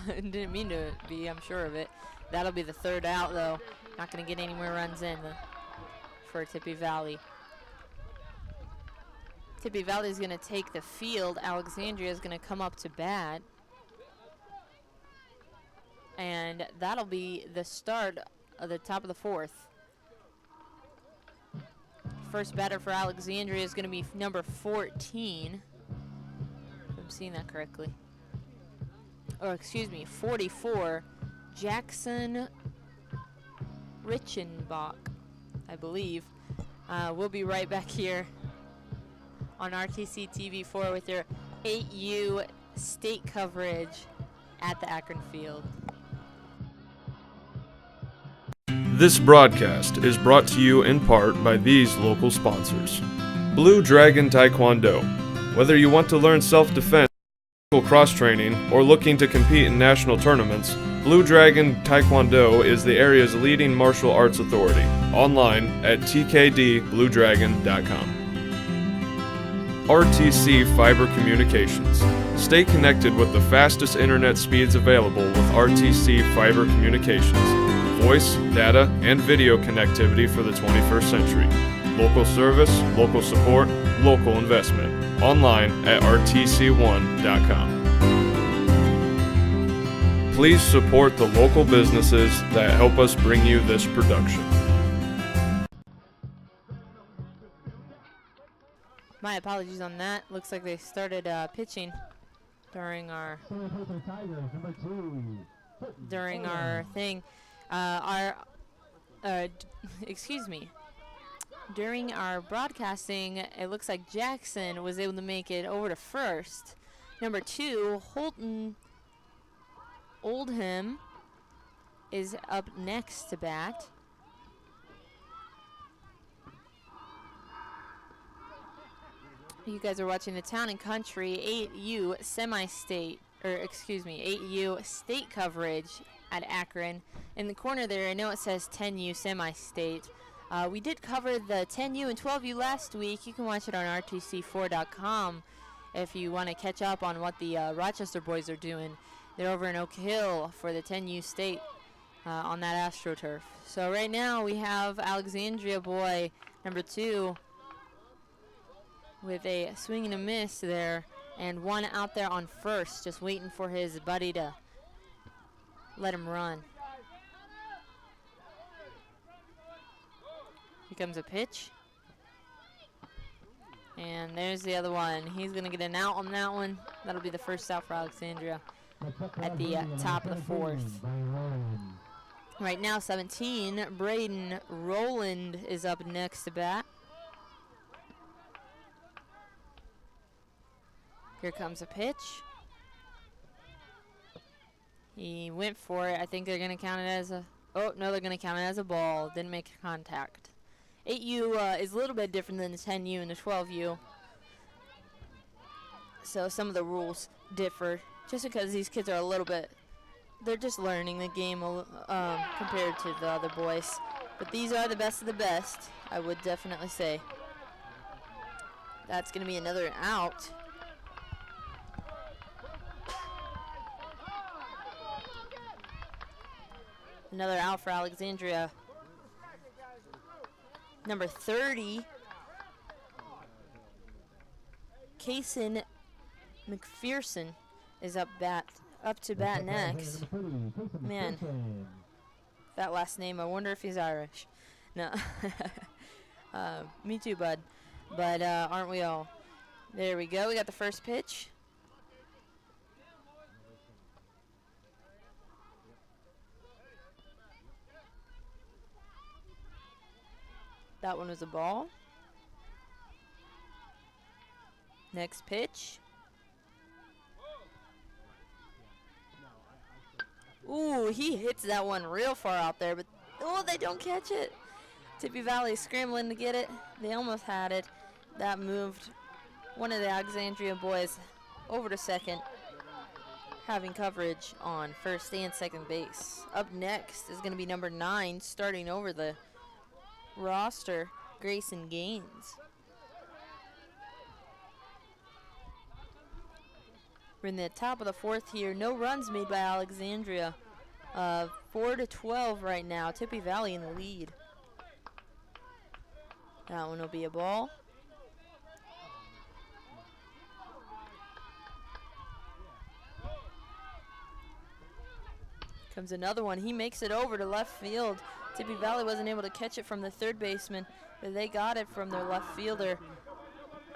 Didn't mean to be, I'm sure of it. That'll be the 3rd out though. Not going to get any more runs in for Tippie Valley. Tippie Valley is going to take the field. Alexandria is going to come up to bat. And that'll be the start of the top of the 4th. First batter for Alexandria is going to be number 14. If I'm seeing that correctly. Or excuse me, 44. Jackson Richenbach, I believe. We'll be right back here on RTC TV4 with your 8U state coverage at the Akron Field. This broadcast is brought to you in part by these local sponsors. Blue Dragon Taekwondo. Whether you want to learn self-defense, cross-training, or looking to compete in national tournaments, Blue Dragon Taekwondo is the area's leading martial arts authority. Online at tkdbluedragon.com. RTC Fiber Communications. Stay connected with the fastest internet speeds available with RTC Fiber Communications. Voice, data, and video connectivity for the 21st century. Local service, local support, local investment. Online at rtc1.com. Please support the local businesses that help us bring you this production. My apologies on that. Looks like they started pitching during our thing. Excuse me. During our broadcasting, it looks like Jackson was able to make it over to first. Number 2, Holton Oldham is up next to bat. You guys are watching the Town and Country 8U semi-state, 8U state coverage at Akron. In the corner there, I know it says 10U semi-state. We did cover the 10U and 12U last week. You can watch it on rtc4.com if you want to catch up on what the Rochester boys are doing. They're over in Oak Hill for the 10U state on that AstroTurf. So right now we have Alexandria boy number 2 with a swing and a miss there, and one out there on first, just waiting for his buddy to let him run. Here comes a pitch. And there's the other one. He's going to get an out on that one. That'll be the first out for Alexandria at the top of the 4th. Right now, 17, Braden Rowland is up next to bat. Here comes a pitch. He went for it. I think they're going to count it as a... Oh, no, they're going to count it as a ball. Didn't make contact. 8U is a little bit different than the 10U and the 12U. So some of the rules differ just because these kids are a little bit... They're just learning the game compared to the other boys. But these are the best of the best, I would definitely say. That's going to be another out. Another out for Alexandria. Number 30, Kaysen McPherson is up to bat next. Man, that last name, I wonder if he's Irish. No, me too, bud. But aren't we all? There we go. We got the first pitch. That one was a ball. Next pitch. Ooh, he hits that one real far out there, but oh, they don't catch it. Tippie Valley scrambling to get it. They almost had it. That moved one of the Alexandria boys over to second, having coverage on first and second base. Up next is going to be number 9, starting over the roster, Grayson Gaines. We're in the top of the 4th here. No runs made by Alexandria. 4-12 right now. Tippie Valley in the lead. That one will be a ball. Comes another one. He makes it over to left field. Tippie Valley wasn't able to catch it from the third baseman, but they got it from their left fielder.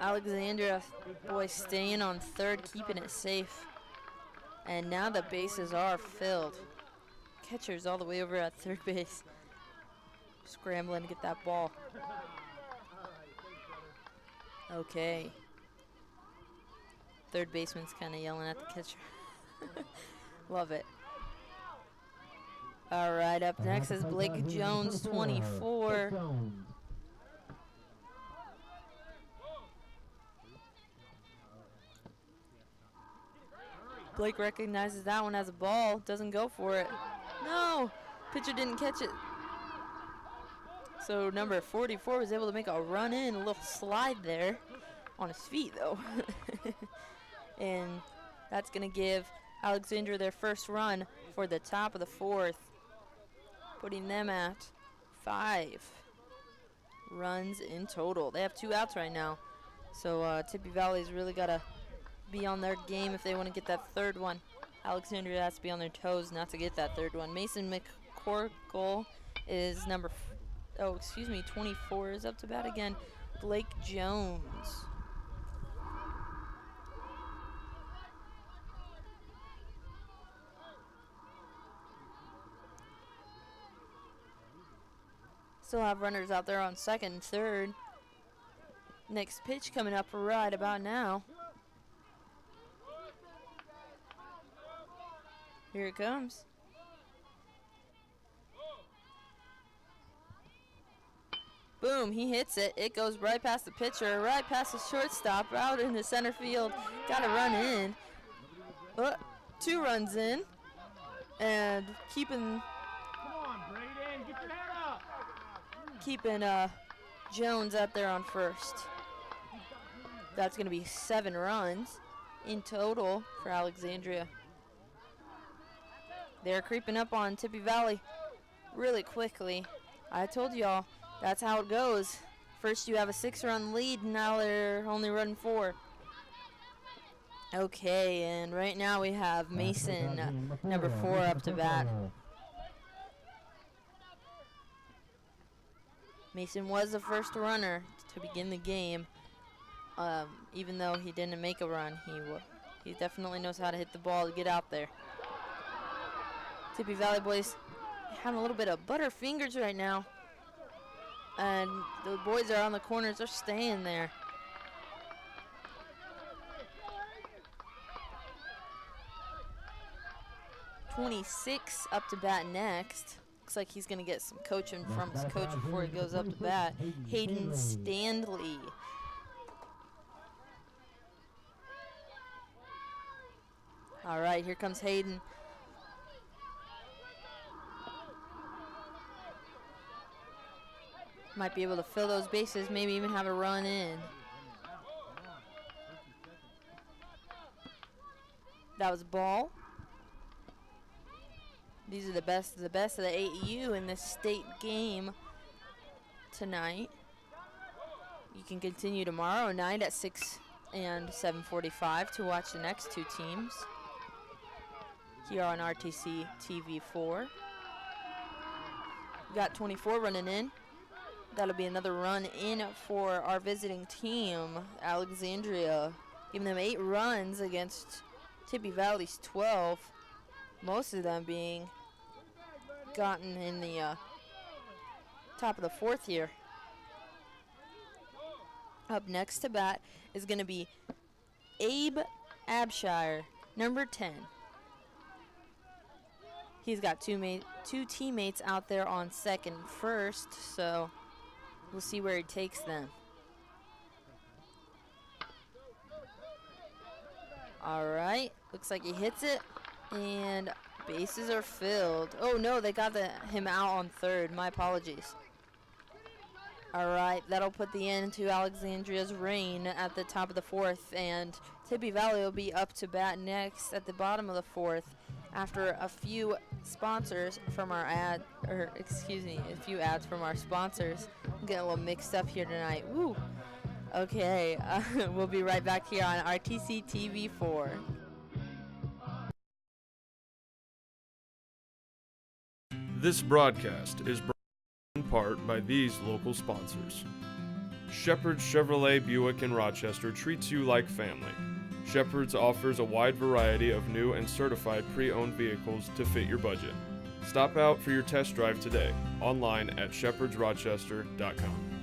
Alexandria boys staying on third, keeping it safe. And now the bases are filled. Catcher's all the way over at third base, scrambling to get that ball. Okay. Third baseman's kind of yelling at the catcher. Love it. All right, up next is Blake Jones, 24. Blake recognizes that one as a ball, doesn't go for it. No, pitcher didn't catch it. So number 44 was able to make a run in, a little slide there on his feet though. And That's going to give Alexandria their first run for the top of the fourth, putting them at 5 runs in total. They have 2 outs right now, so Tippie Valley's really got to be on their game if they want to get that third one. Alexandria has to be on their toes not to get that third one. Mason McCorkle is 24 is up to bat again. Blake Jones. Still have runners out there on second and third. Next pitch coming up right about now. Here it comes. Boom, he hits it. It goes right past the pitcher, right past the shortstop, out into center field. Got to run in. 2 runs in. And keeping Jones out there on first. That's going to be 7 runs in total for Alexandria. They're creeping up on Tippie Valley really quickly. I told y'all that's how it goes. First you have a 6-run lead, now they're only running 4. Okay, and right now we have Mason, number 4, up to bat. Mason was the first runner to begin the game. Even though he didn't make a run, he definitely knows how to hit the ball to get out there. Tippie Valley boys having a little bit of butter fingers right now. And the boys are on the corners, they're staying there. .26 up to bat next. Looks like he's going to get some coaching from his coach before he goes up to bat. Hayden Stanley. All right, here comes Hayden. Might be able to fill those bases, maybe even have a run in. That was a ball. These are the best of the AEU in this state game tonight. You can continue tomorrow night at 6 and 7:45 to watch the next 2 teams here on RTC TV4. We got 24 running in. That'll be another run in for our visiting team, Alexandria, giving them 8 runs against Tippie Valley's 12. Most of them being gotten in the top of the 4th here. Up next to bat is going to be Abe Abshire, number 10. He's got 2 teammates out there on second and first, so we'll see where he takes them. All right, looks like he hits it, and bases are filled. Oh no, they got him out on third. My apologies. All right, that'll put the end to Alexandria's reign at the top of the 4th, and Tippie Valley will be up to bat next at the bottom of the 4th after a few sponsors from our a few ads from our sponsors. I'm getting a little mixed up here tonight. Woo. Okay, we'll be right back here on RTC TV4. This broadcast is brought in part by these local sponsors. Shepherd's Chevrolet Buick in Rochester treats you like family. Shepherd's offers a wide variety of new and certified pre-owned vehicles to fit your budget. Stop out for your test drive today, online at shepherdsrochester.com.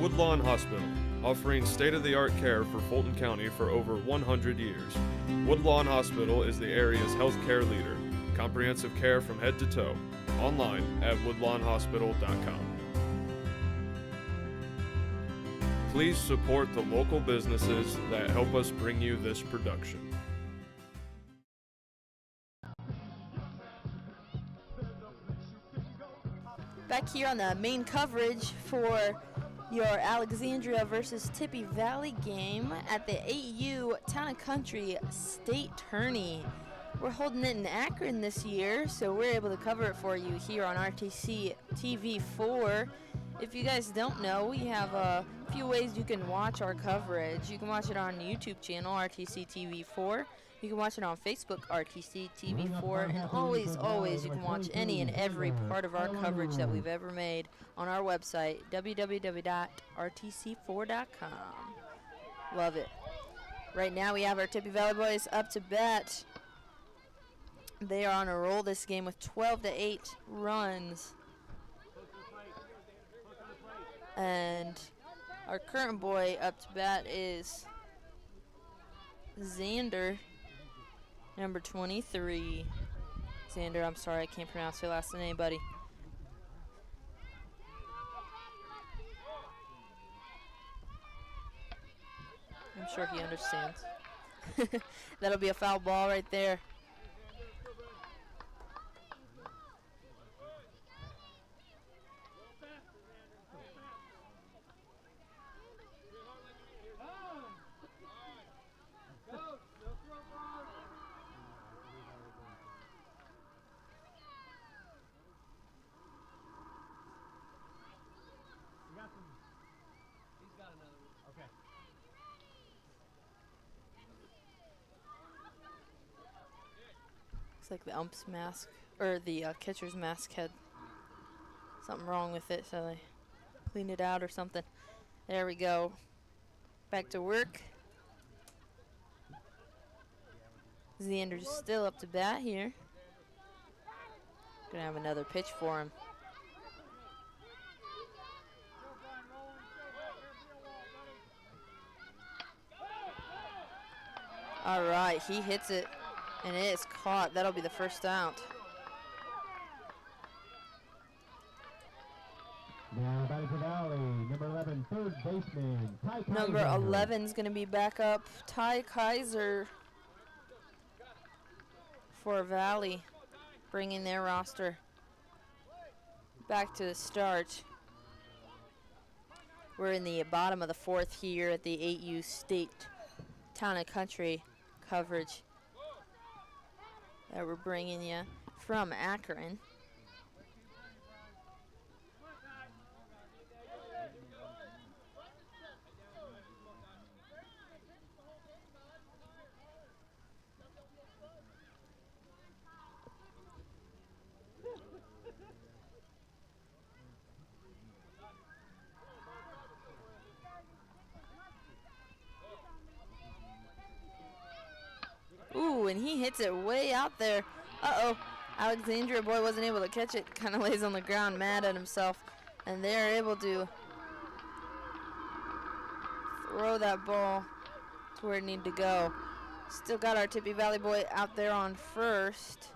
Woodlawn Hospital, offering state-of-the-art care for Fulton County for over 100 years. Woodlawn Hospital is the area's healthcare leader. Comprehensive care from head to toe. Online at woodlawnhospital.com. Please support the local businesses that help us bring you this production. Back here on the main coverage for your Alexandria versus Tippie Valley game at the 8U Town and Country State Tourney. We're holding it in Akron this year, so we're able to cover it for you here on RTC TV4. If you guys don't know, we have a few ways you can watch our coverage. You can watch it on the YouTube channel, RTC TV4. You can watch it on Facebook, RTC TV4. And always, you can watch any and every part of our coverage that we've ever made on our website, www.rtc4.com. Love it. Right now, we have our Tippie Valley boys up to bat. They are on a roll this game with 12-8 runs. And our current boy up to bat is Xander, number 23. Xander, I'm sorry, I can't pronounce your last name, buddy. I'm sure he understands. That'll be a foul ball right there. He's got another one. Okay. Looks like the ump's mask, or the catcher's mask had something wrong with it, so they cleaned it out or something. There we go. Back to work. Xander's still up to bat here. Gonna have another pitch for him. All right, he hits it, and it is caught. That'll be the first out. Now batting for Valley, number 11, third baseman, Ty Kaiser. Number 11 is going to be back up, Ty Kaiser for Valley, bringing their roster back to the start. We're in the bottom of the fourth here at the 8U State Town and Country coverage that we're bringing you from Akron. Ooh, and he hits it way out there. Uh-oh. Alexandria boy wasn't able to catch it. Kind of lays on the ground mad at himself. And they're able to throw that ball to where it needed to go. Still got our Tippie Valley boy out there on first,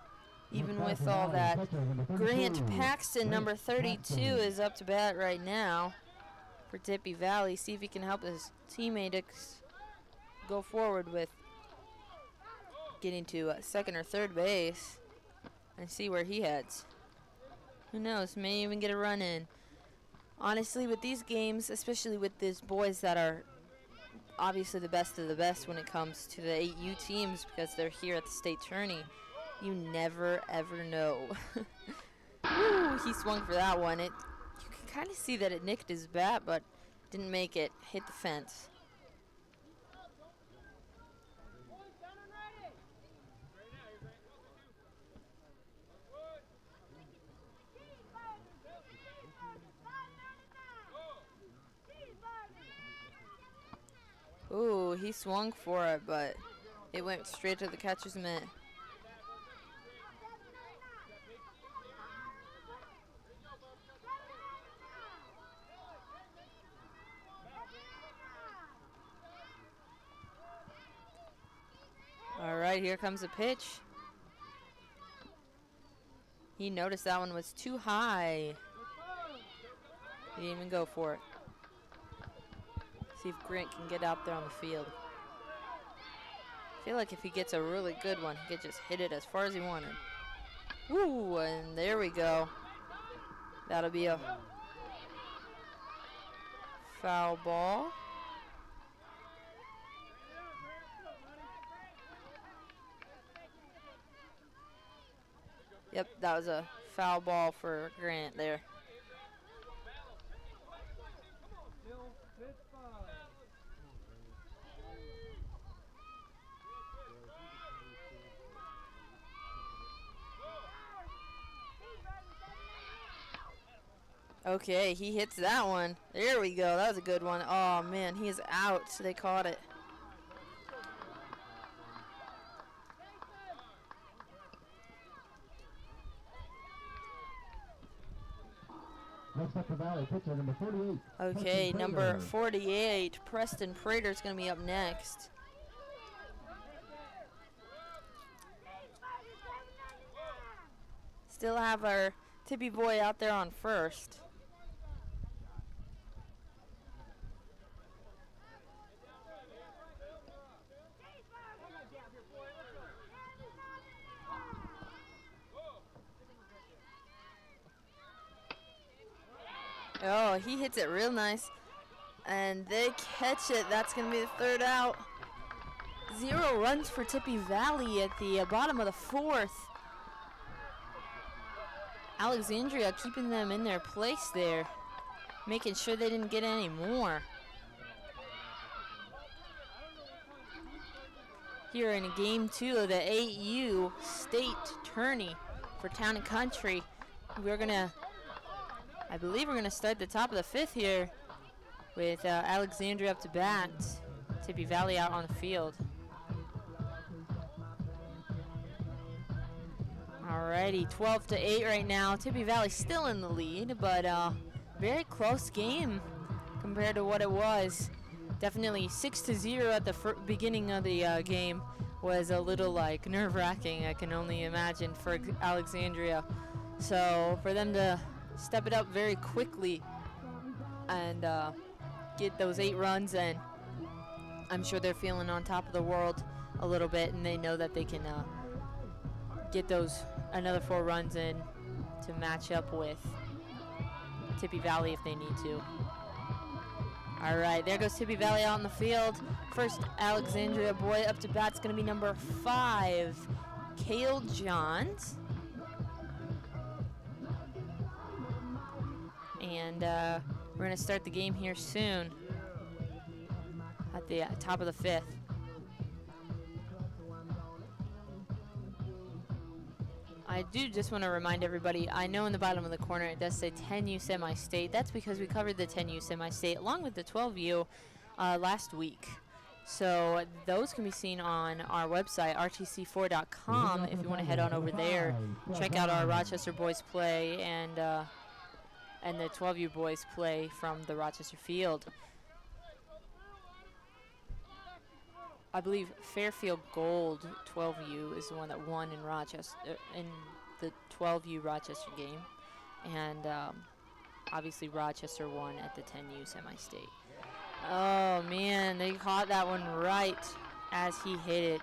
even with all that. Grant Paxton, number 32, is up to bat right now for Tippie Valley. See if he can help his teammates go forward with getting to second or third base and see where he heads. Who knows, may even get a run in. Honestly, with these games, especially with these boys that are obviously the best of the best when it comes to the 8U teams because they're here at the state tourney, you never ever know. Woo, he swung for that one. You can kind of see that it nicked his bat, but didn't make it hit the fence. Ooh, he swung for it, but it went straight to the catcher's mitt. All right, here comes a pitch. He noticed that one was too high. He didn't even go for it. See if Grant can get out there on the field. I feel like if he gets a really good one, he could just hit it as far as he wanted. Ooh, and there we go. That'll be a foul ball. Yep, that was a foul ball for Grant there. Okay, he hits that one. There we go. That was a good one. Oh, man, he is out. So they caught it. Next up the Valley, pitcher number 48. Okay, number 48, Preston Prater is going to be up next. Still have our Tippie boy out there on first. Oh, he hits it real nice. And they catch it. That's going to be the third out. 0 runs for Tippie Valley at the bottom of the fourth. Alexandria keeping them in their place there, making sure they didn't get any more. Here in game 2 of the 8U state tourney for Town and Country, I believe we're gonna start the top of the 5th here with Alexandria up to bat, Tippie Valley out on the field. Alrighty, 12-8 right now. Tippie Valley still in the lead, but very close game compared to what it was. Definitely 6-0 at the beginning of the game was a little like nerve-wracking, I can only imagine, for Alexandria. So for them to step it up very quickly and get those 8 runs, and I'm sure they're feeling on top of the world a little bit, and they know that they can get those another 4 runs in to match up with Tippie Valley if they need to. All right, there goes Tippie Valley out on the field. First Alexandria boy up to bat's going to be number 5, Cale Johns. And we're going to start the game here soon at the top of the 5th. I do just want to remind everybody, I know in the bottom of the corner it does say 10U semi-state. That's because we covered the 10U semi-state along with the 12U last week. So those can be seen on our website, rtc4.com, if you want to head on over there. Check out our Rochester boys play and the 12U boys play from the Rochester field. I believe Fairfield Gold 12U is the one that won in Rochester in the 12U Rochester game, and obviously Rochester won at the 10U semi-state. Oh man, they caught that one right as he hit it.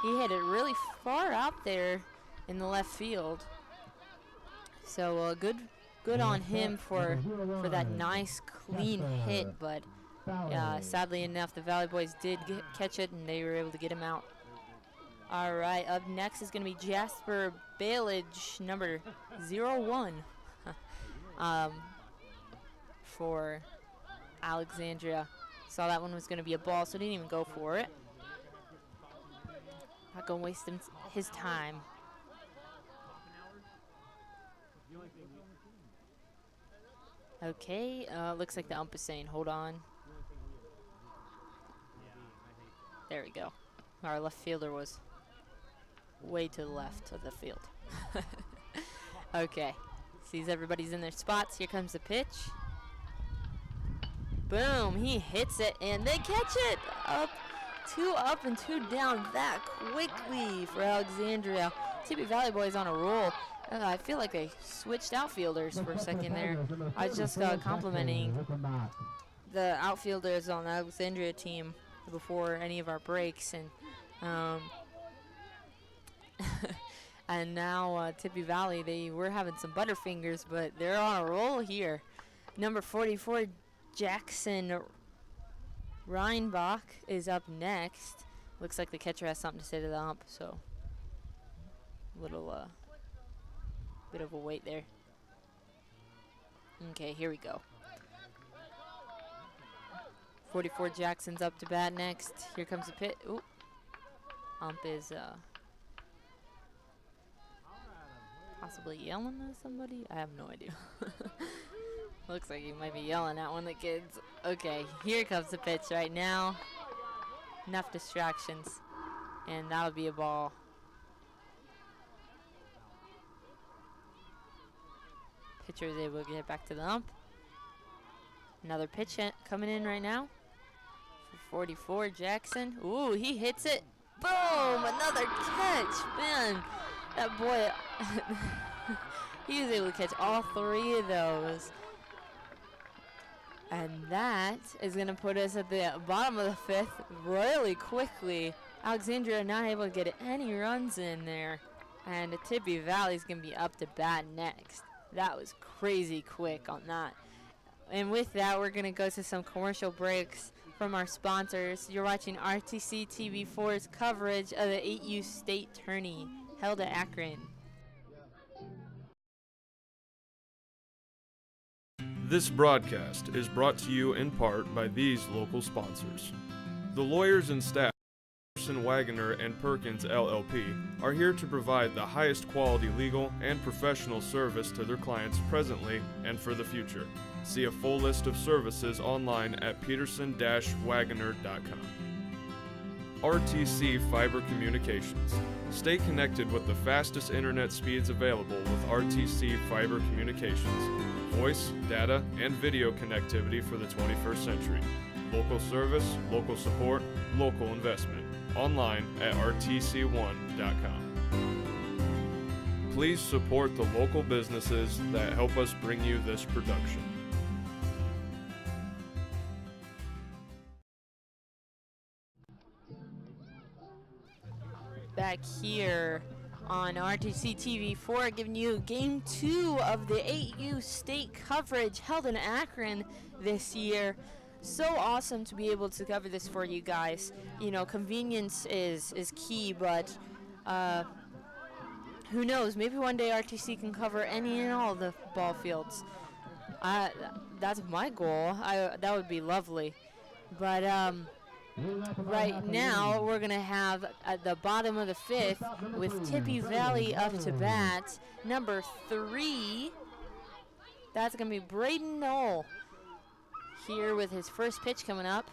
He hit it really far out there in the left field. So good on him for that nice clean hit, but. Sadly enough, the Valley Boys did catch it, and they were able to get him out. All right, up next is going to be Jasper Bailage, number 01, for Alexandria. Saw that one was going to be a ball, so didn't even go for it. Not going to waste his time. Okay, looks like the ump is saying, hold on. There we go. Our left fielder was way to the left of the field. Okay. Sees everybody's in their spots. Here comes the pitch. Boom. He hits it, and they catch it. Two up and 2 down that quickly for Alexandria. Tippie Valley Boys on a roll. I feel like they switched outfielders for a second there. I was just complimenting the outfielders on the Alexandria team before any of our breaks, and and now Tippie Valley, they were having some butterfingers, but they're on a roll here. Number 44, Jackson Reinbach is up next. Looks like the catcher has something to say to the ump, so little bit of a wait there. Okay, here we go. 44 Jackson's up to bat next. Here comes the pitch. Ooh. Ump is possibly yelling at somebody. I have no idea. Looks like he might be yelling at one of the kids. Okay, here comes the pitch right now. Enough distractions, and that'll be a ball. Pitcher is able to get back to the ump. Another pitch coming in right now for 44 Jackson. Ooh, he hits it. Boom! Another catch. Man, that boy, he was able to catch all three of those. And that is going to put us at the bottom of the fifth really quickly. Alexandria not able to get any runs in there. And Tippie Valley is going to be up to bat next. That was crazy quick on that. And with that, we're going to go to some commercial breaks from our sponsors. You're watching RTC TV4's coverage of the 8U State Tourney held at Akron. This broadcast is brought to you in part by these local sponsors. The lawyers and staff of Peterson, Wagoner, and Perkins LLP are here to provide the highest quality legal and professional service to their clients presently and for the future. See a full list of services online at peterson-wagoner.com. RTC Fiber Communications. Stay connected with the fastest internet speeds available with RTC Fiber Communications. Voice, data, and video connectivity for the 21st century. Local service, local support, local investment. Online at rtc1.com. Please support the local businesses that help us bring you this production. Back here on RTC TV4, giving you Game 2 of the 8U State coverage held in Akron this year. So awesome to be able to cover this for you guys. You know, convenience is key, but who knows? Maybe one day RTC can cover any and all the ball fields. That's my goal. That would be lovely. But right now, we're going to have at the bottom of the fifth with Tippie Valley up to bat. Number 3, that's going to be Braden Knoll here with his first pitch coming up.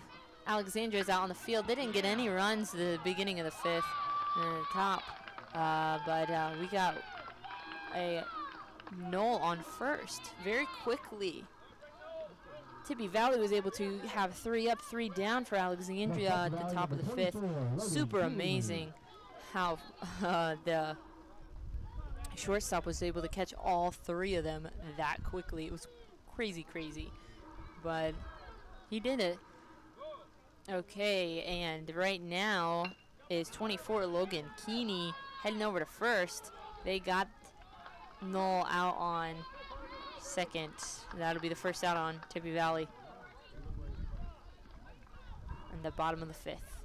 Alexandria's out on the field. They didn't get any runs at the beginning of the fifth in the top. But we got a Knoll on first very quickly. Tippie Valley was able to have 3 up, 3 down for Alexandria at the top of the fifth. Super amazing how the shortstop was able to catch all 3 of them that quickly. It was crazy, crazy. But he did it. Okay, and right now is 24 Logan Keeney heading over to first. They got Knoll out on second. That'll be the first out on Tippie Valley. And the bottom of the fifth.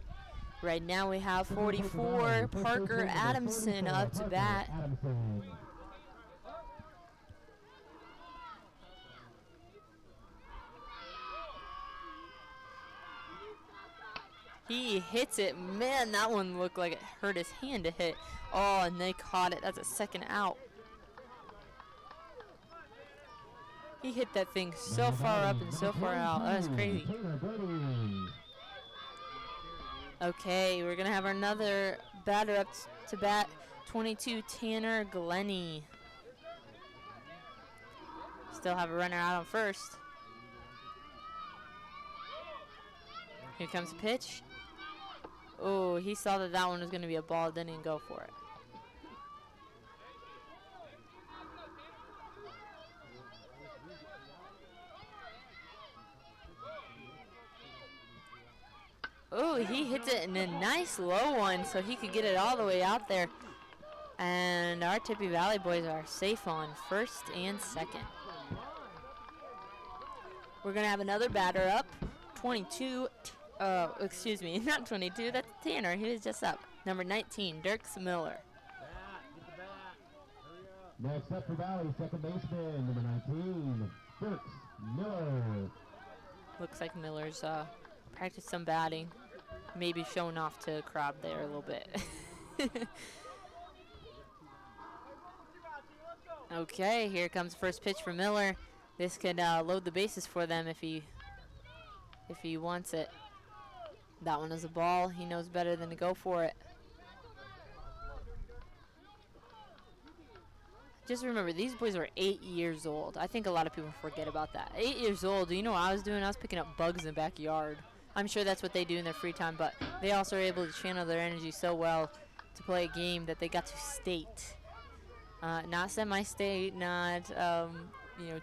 Right now we have 44 Parker Adamson up to bat. He hits it. Man, that one looked like it hurt his hand to hit. Oh, and they caught it. That's a second out. He hit that thing so far up and so far out. That was crazy. Okay, we're going to have another batter up to bat. 22, Tanner Glennie. Still have a runner out on first. Here comes the pitch. Oh, he saw that that one was going to be a ball, didn't even go for it. Oh, he hits it in a nice low one so he could get it all the way out there. And our Tippie Valley boys are safe on first and second. We're going to have another batter up. 22. Excuse me, not 22. That's Tanner. He was just up. Number 19, Dirks Miller. Next up for Valley, second baseman, number 19, Dirks Miller. Looks like Miller's practiced some batting. Maybe showing off to the crowd there a little bit. Okay, here comes the first pitch for Miller. This could load the bases for them if he wants it. That one is a ball. He knows better than to go for it. Just remember, these boys are 8 years old. I think a lot of people forget about that. 8 years old. Do you know what I was doing? I was picking up bugs in the backyard. I'm sure that's what they do in their free time, but they also are able to channel their energy so well to play a game that they got to state. Not semi-state, not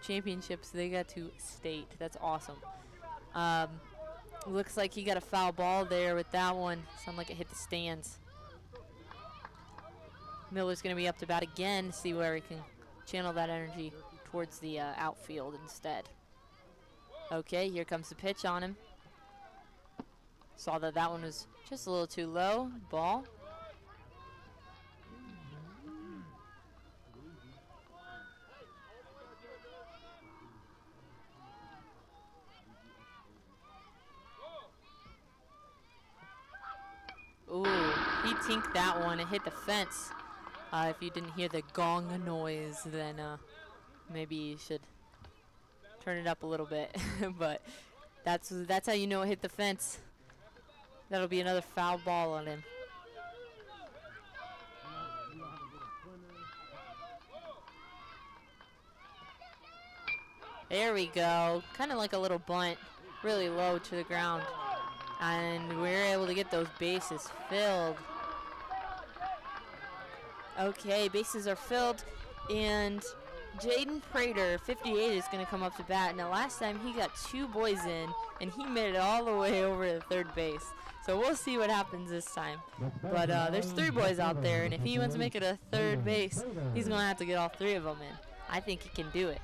championships. They got to state. That's awesome. Looks like he got a foul ball there with that one. Sounded like it hit the stands. Miller's going to be up to bat again to see where he can channel that energy towards the outfield instead. Okay, here comes the pitch on him. Saw that one was just a little too low. Ball. Ooh, he tinked that one. It hit the fence. If you didn't hear the gong noise, then maybe you should turn it up a little bit. But that's how you know it hit the fence. That'll be another foul ball on him. There we go. Kind of like a little bunt. Really low to the ground. And we're able to get those bases filled. Okay, bases are filled, and Jaden Prater, 58, is going to come up to bat. Now, last time he got 2 boys in, and he made it all the way over to third base. So we'll see what happens this time. But there's 3 boys out there, and if he wants to make it a third base, he's going to have to get all 3 of them in. I think he can do it.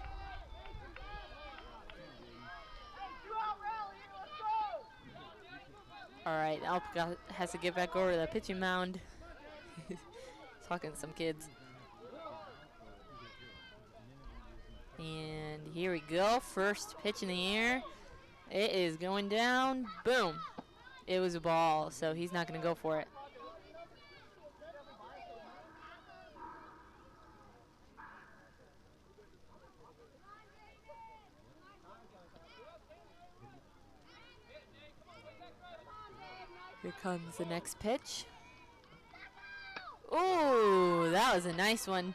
All right, Alp has to get back over to the pitching mound. Talking to some kids. And here we go. First pitch in the air. It is going down. Boom. It was a ball, so he's not going to go for it. Here comes the next pitch. Oh, that was a nice one.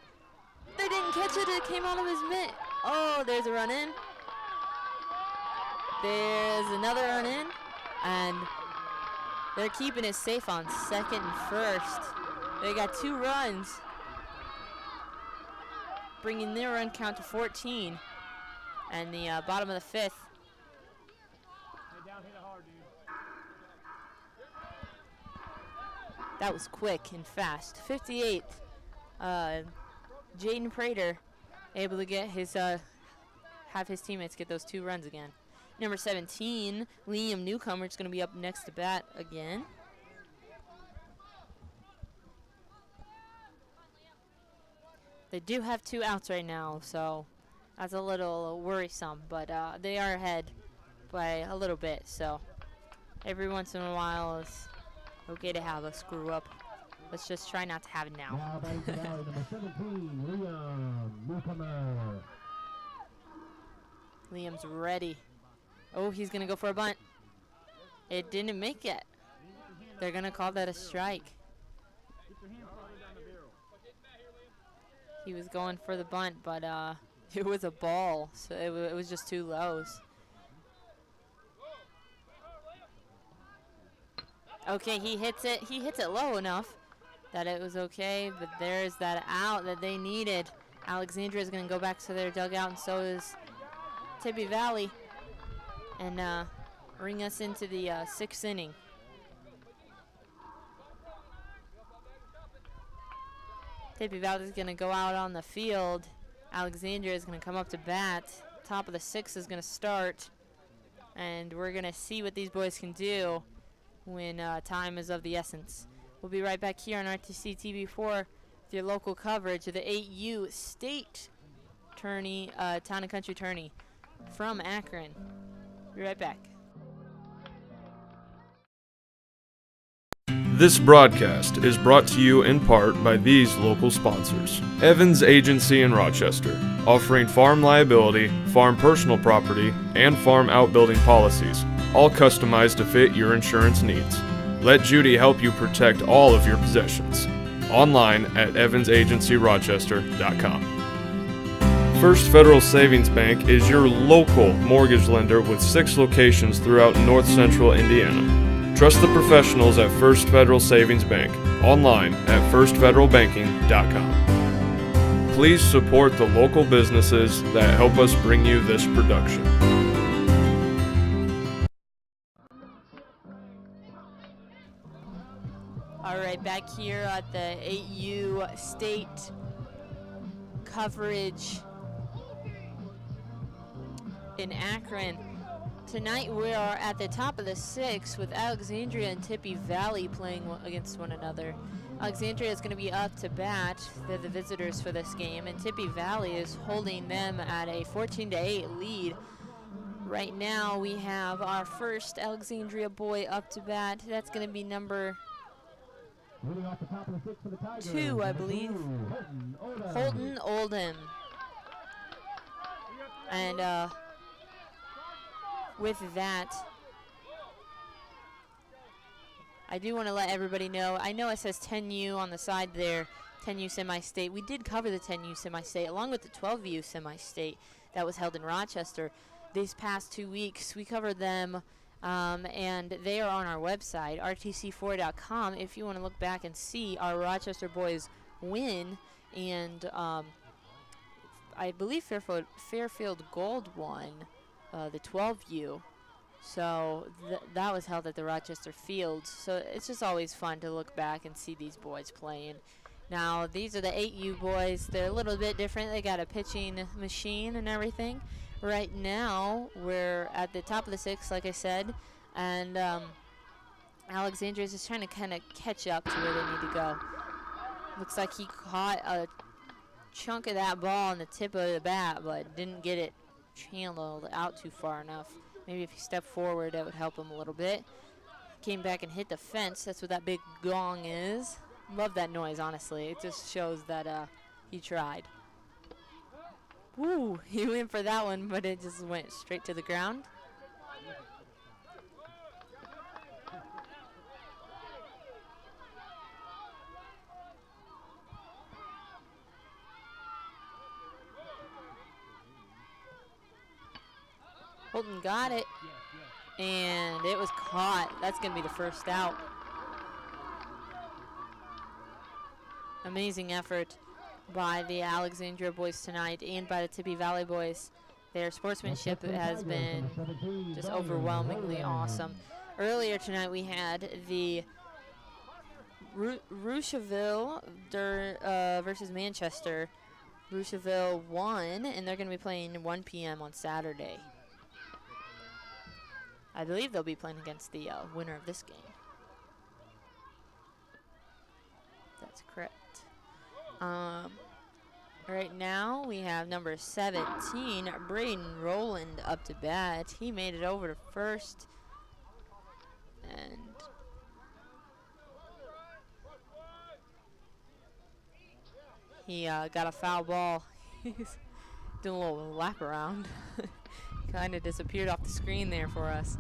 They didn't catch it. It came out of his mitt. Oh, there's a run in. There's another run in. And they're keeping it safe on second and first. They got 2 runs, bringing their run count to 14. And the bottom of the 5th. Hey, down, hit it hard, dude. That was quick and fast. 58. Jaden Prater able to get his have his teammates get those 2 runs again. Number 17, Liam Newcomer, is going to be up next to bat again. They do have 2 outs right now, so that's a little worrisome. But they are ahead by a little bit, so every once in a while it's okay to have a screw up. Let's just try not to have it now. Now batting for Valley, number 17, Liam Newcomer. Liam's ready. Oh, he's going to go for a bunt. It didn't make it. They're going to call that a strike. He was going for the bunt, but it was a ball, so it was just too low. Okay, he hits it. He hits it low enough that it was okay, but there's that out that they needed. Alexandria is going to go back to their dugout, and so is Tippie Valley, and bring us into the 6th inning. Tippie Valley is going to go out on the field. Alexandria is going to come up to bat. Top of the 6th is going to start. And we're going to see what these boys can do when time is of the essence. We'll be right back here on RTC TV4 with your local coverage of the 8U State Tourney, Town and Country Tourney from Akron. Be right back. This broadcast is brought to you in part by these local sponsors. Evans Agency in Rochester, offering farm liability, farm personal property, and farm outbuilding policies, all customized to fit your insurance needs. Let Judy help you protect all of your possessions. Online at evansagencyrochester.com. First Federal Savings Bank is your local mortgage lender with 6 locations throughout North Central Indiana. Trust the professionals at First Federal Savings Bank, online at firstfederalbanking.com. Please support the local businesses that help us bring you this production. All right, back here at the 8U State coverage in Akron. Tonight we are at the top of the 6th with Alexandria and Tippie Valley playing against one another. Alexandria is going to be up to bat. They're the visitors for this game, and Tippie Valley is holding them at a 14-8 lead. Right now we have our first Alexandria boy up to bat. That's going to be number 2, I believe. Holton Oldham. And with that, I do want to let everybody know, I know it says 10U on the side there, 10U semi-state. We did cover the 10U semi-state along with the 12U semi-state that was held in Rochester these past 2 weeks. We covered them, and they are on our website, rtc4.com, if you want to look back and see our Rochester boys win. And I believe Fairfield Gold won the 12U. So that was held at the Rochester Field. So it's just always fun to look back and see these boys playing. Now, these are the 8U boys. They're a little bit different. They got a pitching machine and everything. Right now, we're at the top of the 6th, like I said. And Alexandria is just trying to kind of catch up to where they need to go. Looks like he caught a chunk of that ball on the tip of the bat, but didn't get it channeled out too far enough. Maybe if he stepped forward, that would help him a little bit. Came back and hit the fence. That's what that big gong is. Love that noise, honestly. It just shows that he tried. Woo! He went for that one, but it just went straight to the ground. Holton got it, and it was caught. That's going to be the first out. Amazing effort by the Alexandria boys tonight and by the Tippie Valley boys. Their sportsmanship has been just overwhelmingly awesome. Earlier tonight we had the Rocheville versus Manchester. Rocheville won, and they're going to be playing 1 p.m. on Saturday. I believe they'll be playing against the winner of this game. That's correct. Right now we have number 17, Braden Rowland, up to bat. He made it over to first. And he got a foul ball. He's doing a little lap around. Kind of disappeared off the screen there for us.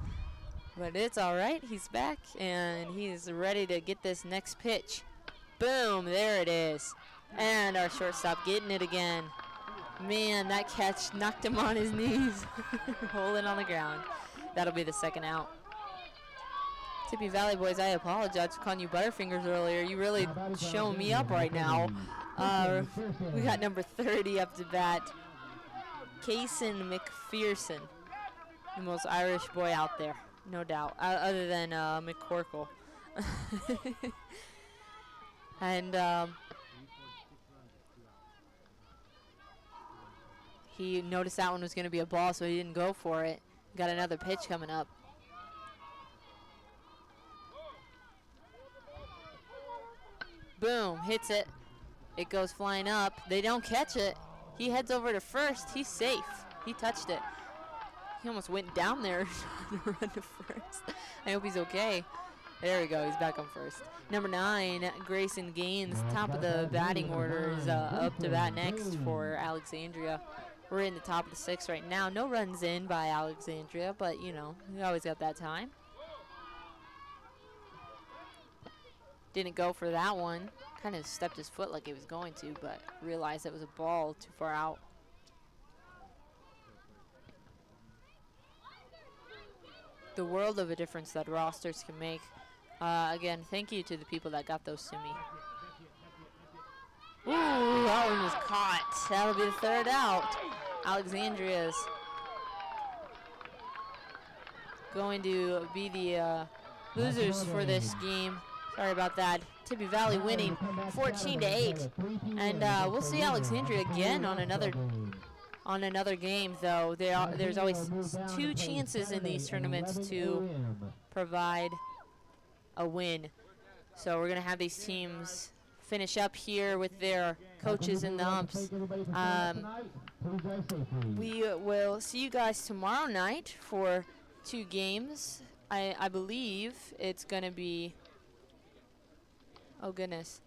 But it's all right. He's back, and he's ready to get this next pitch. Boom, there it is. And our shortstop getting it again. Man, that catch knocked him on his knees. Holding on the ground. That'll be the second out. Tippie Valley boys, I apologize for calling you Butterfingers earlier. You really showing me up right now. We got number 30 up to bat. Kaysen McPherson, the most Irish boy out there, no doubt, other than McCorkle. And he noticed that one was going to be a ball, so he didn't go for it. Got another pitch coming up. Boom, hits it. It goes flying up. They don't catch it. He heads over to first. He's safe. He touched it. He almost went down there to run to first. I hope he's okay. There we go. He's back on first. Number 9, Grayson Gaines, top of the batting order, is up to bat next for Alexandria. We're in the top of the 6th right now. No runs in by Alexandria, but, you know, we always got that time. Didn't go for that one. Kind of stepped his foot like he was going to, but realized it was a ball too far out. The world of a difference that rosters can make. Again, thank you to the people that got those to me. Ooh, that one was caught. That'll be the 3rd out. Alexandria's going to be the losers for this game. Sorry about that. Tippie Valley winning 14-8, and we'll see Alexandria again on another game. Though there's always 2 chances in these tournaments to provide a win. So we're gonna have these teams finish up here with their coaches and the umps. We will see you guys tomorrow night for 2 games. I believe it's gonna be. Oh, goodness.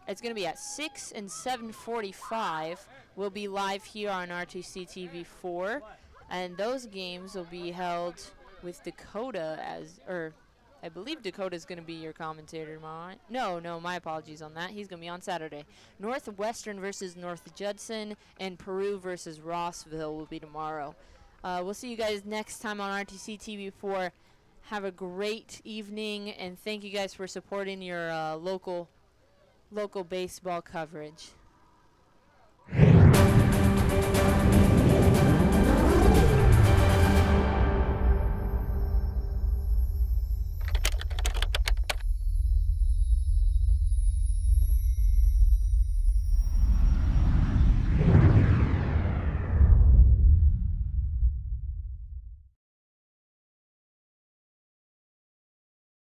It's going to be at 6 and 7:45. We'll be live here on RTC TV 4. And those games will be held with Dakota I believe Dakota's going to be your commentator tomorrow. No, my apologies on that. He's going to be on Saturday. Northwestern versus North Judson and Peru versus Rossville will be tomorrow. We'll see you guys next time on RTC TV 4. Have a great evening, and thank you guys for supporting your local baseball coverage.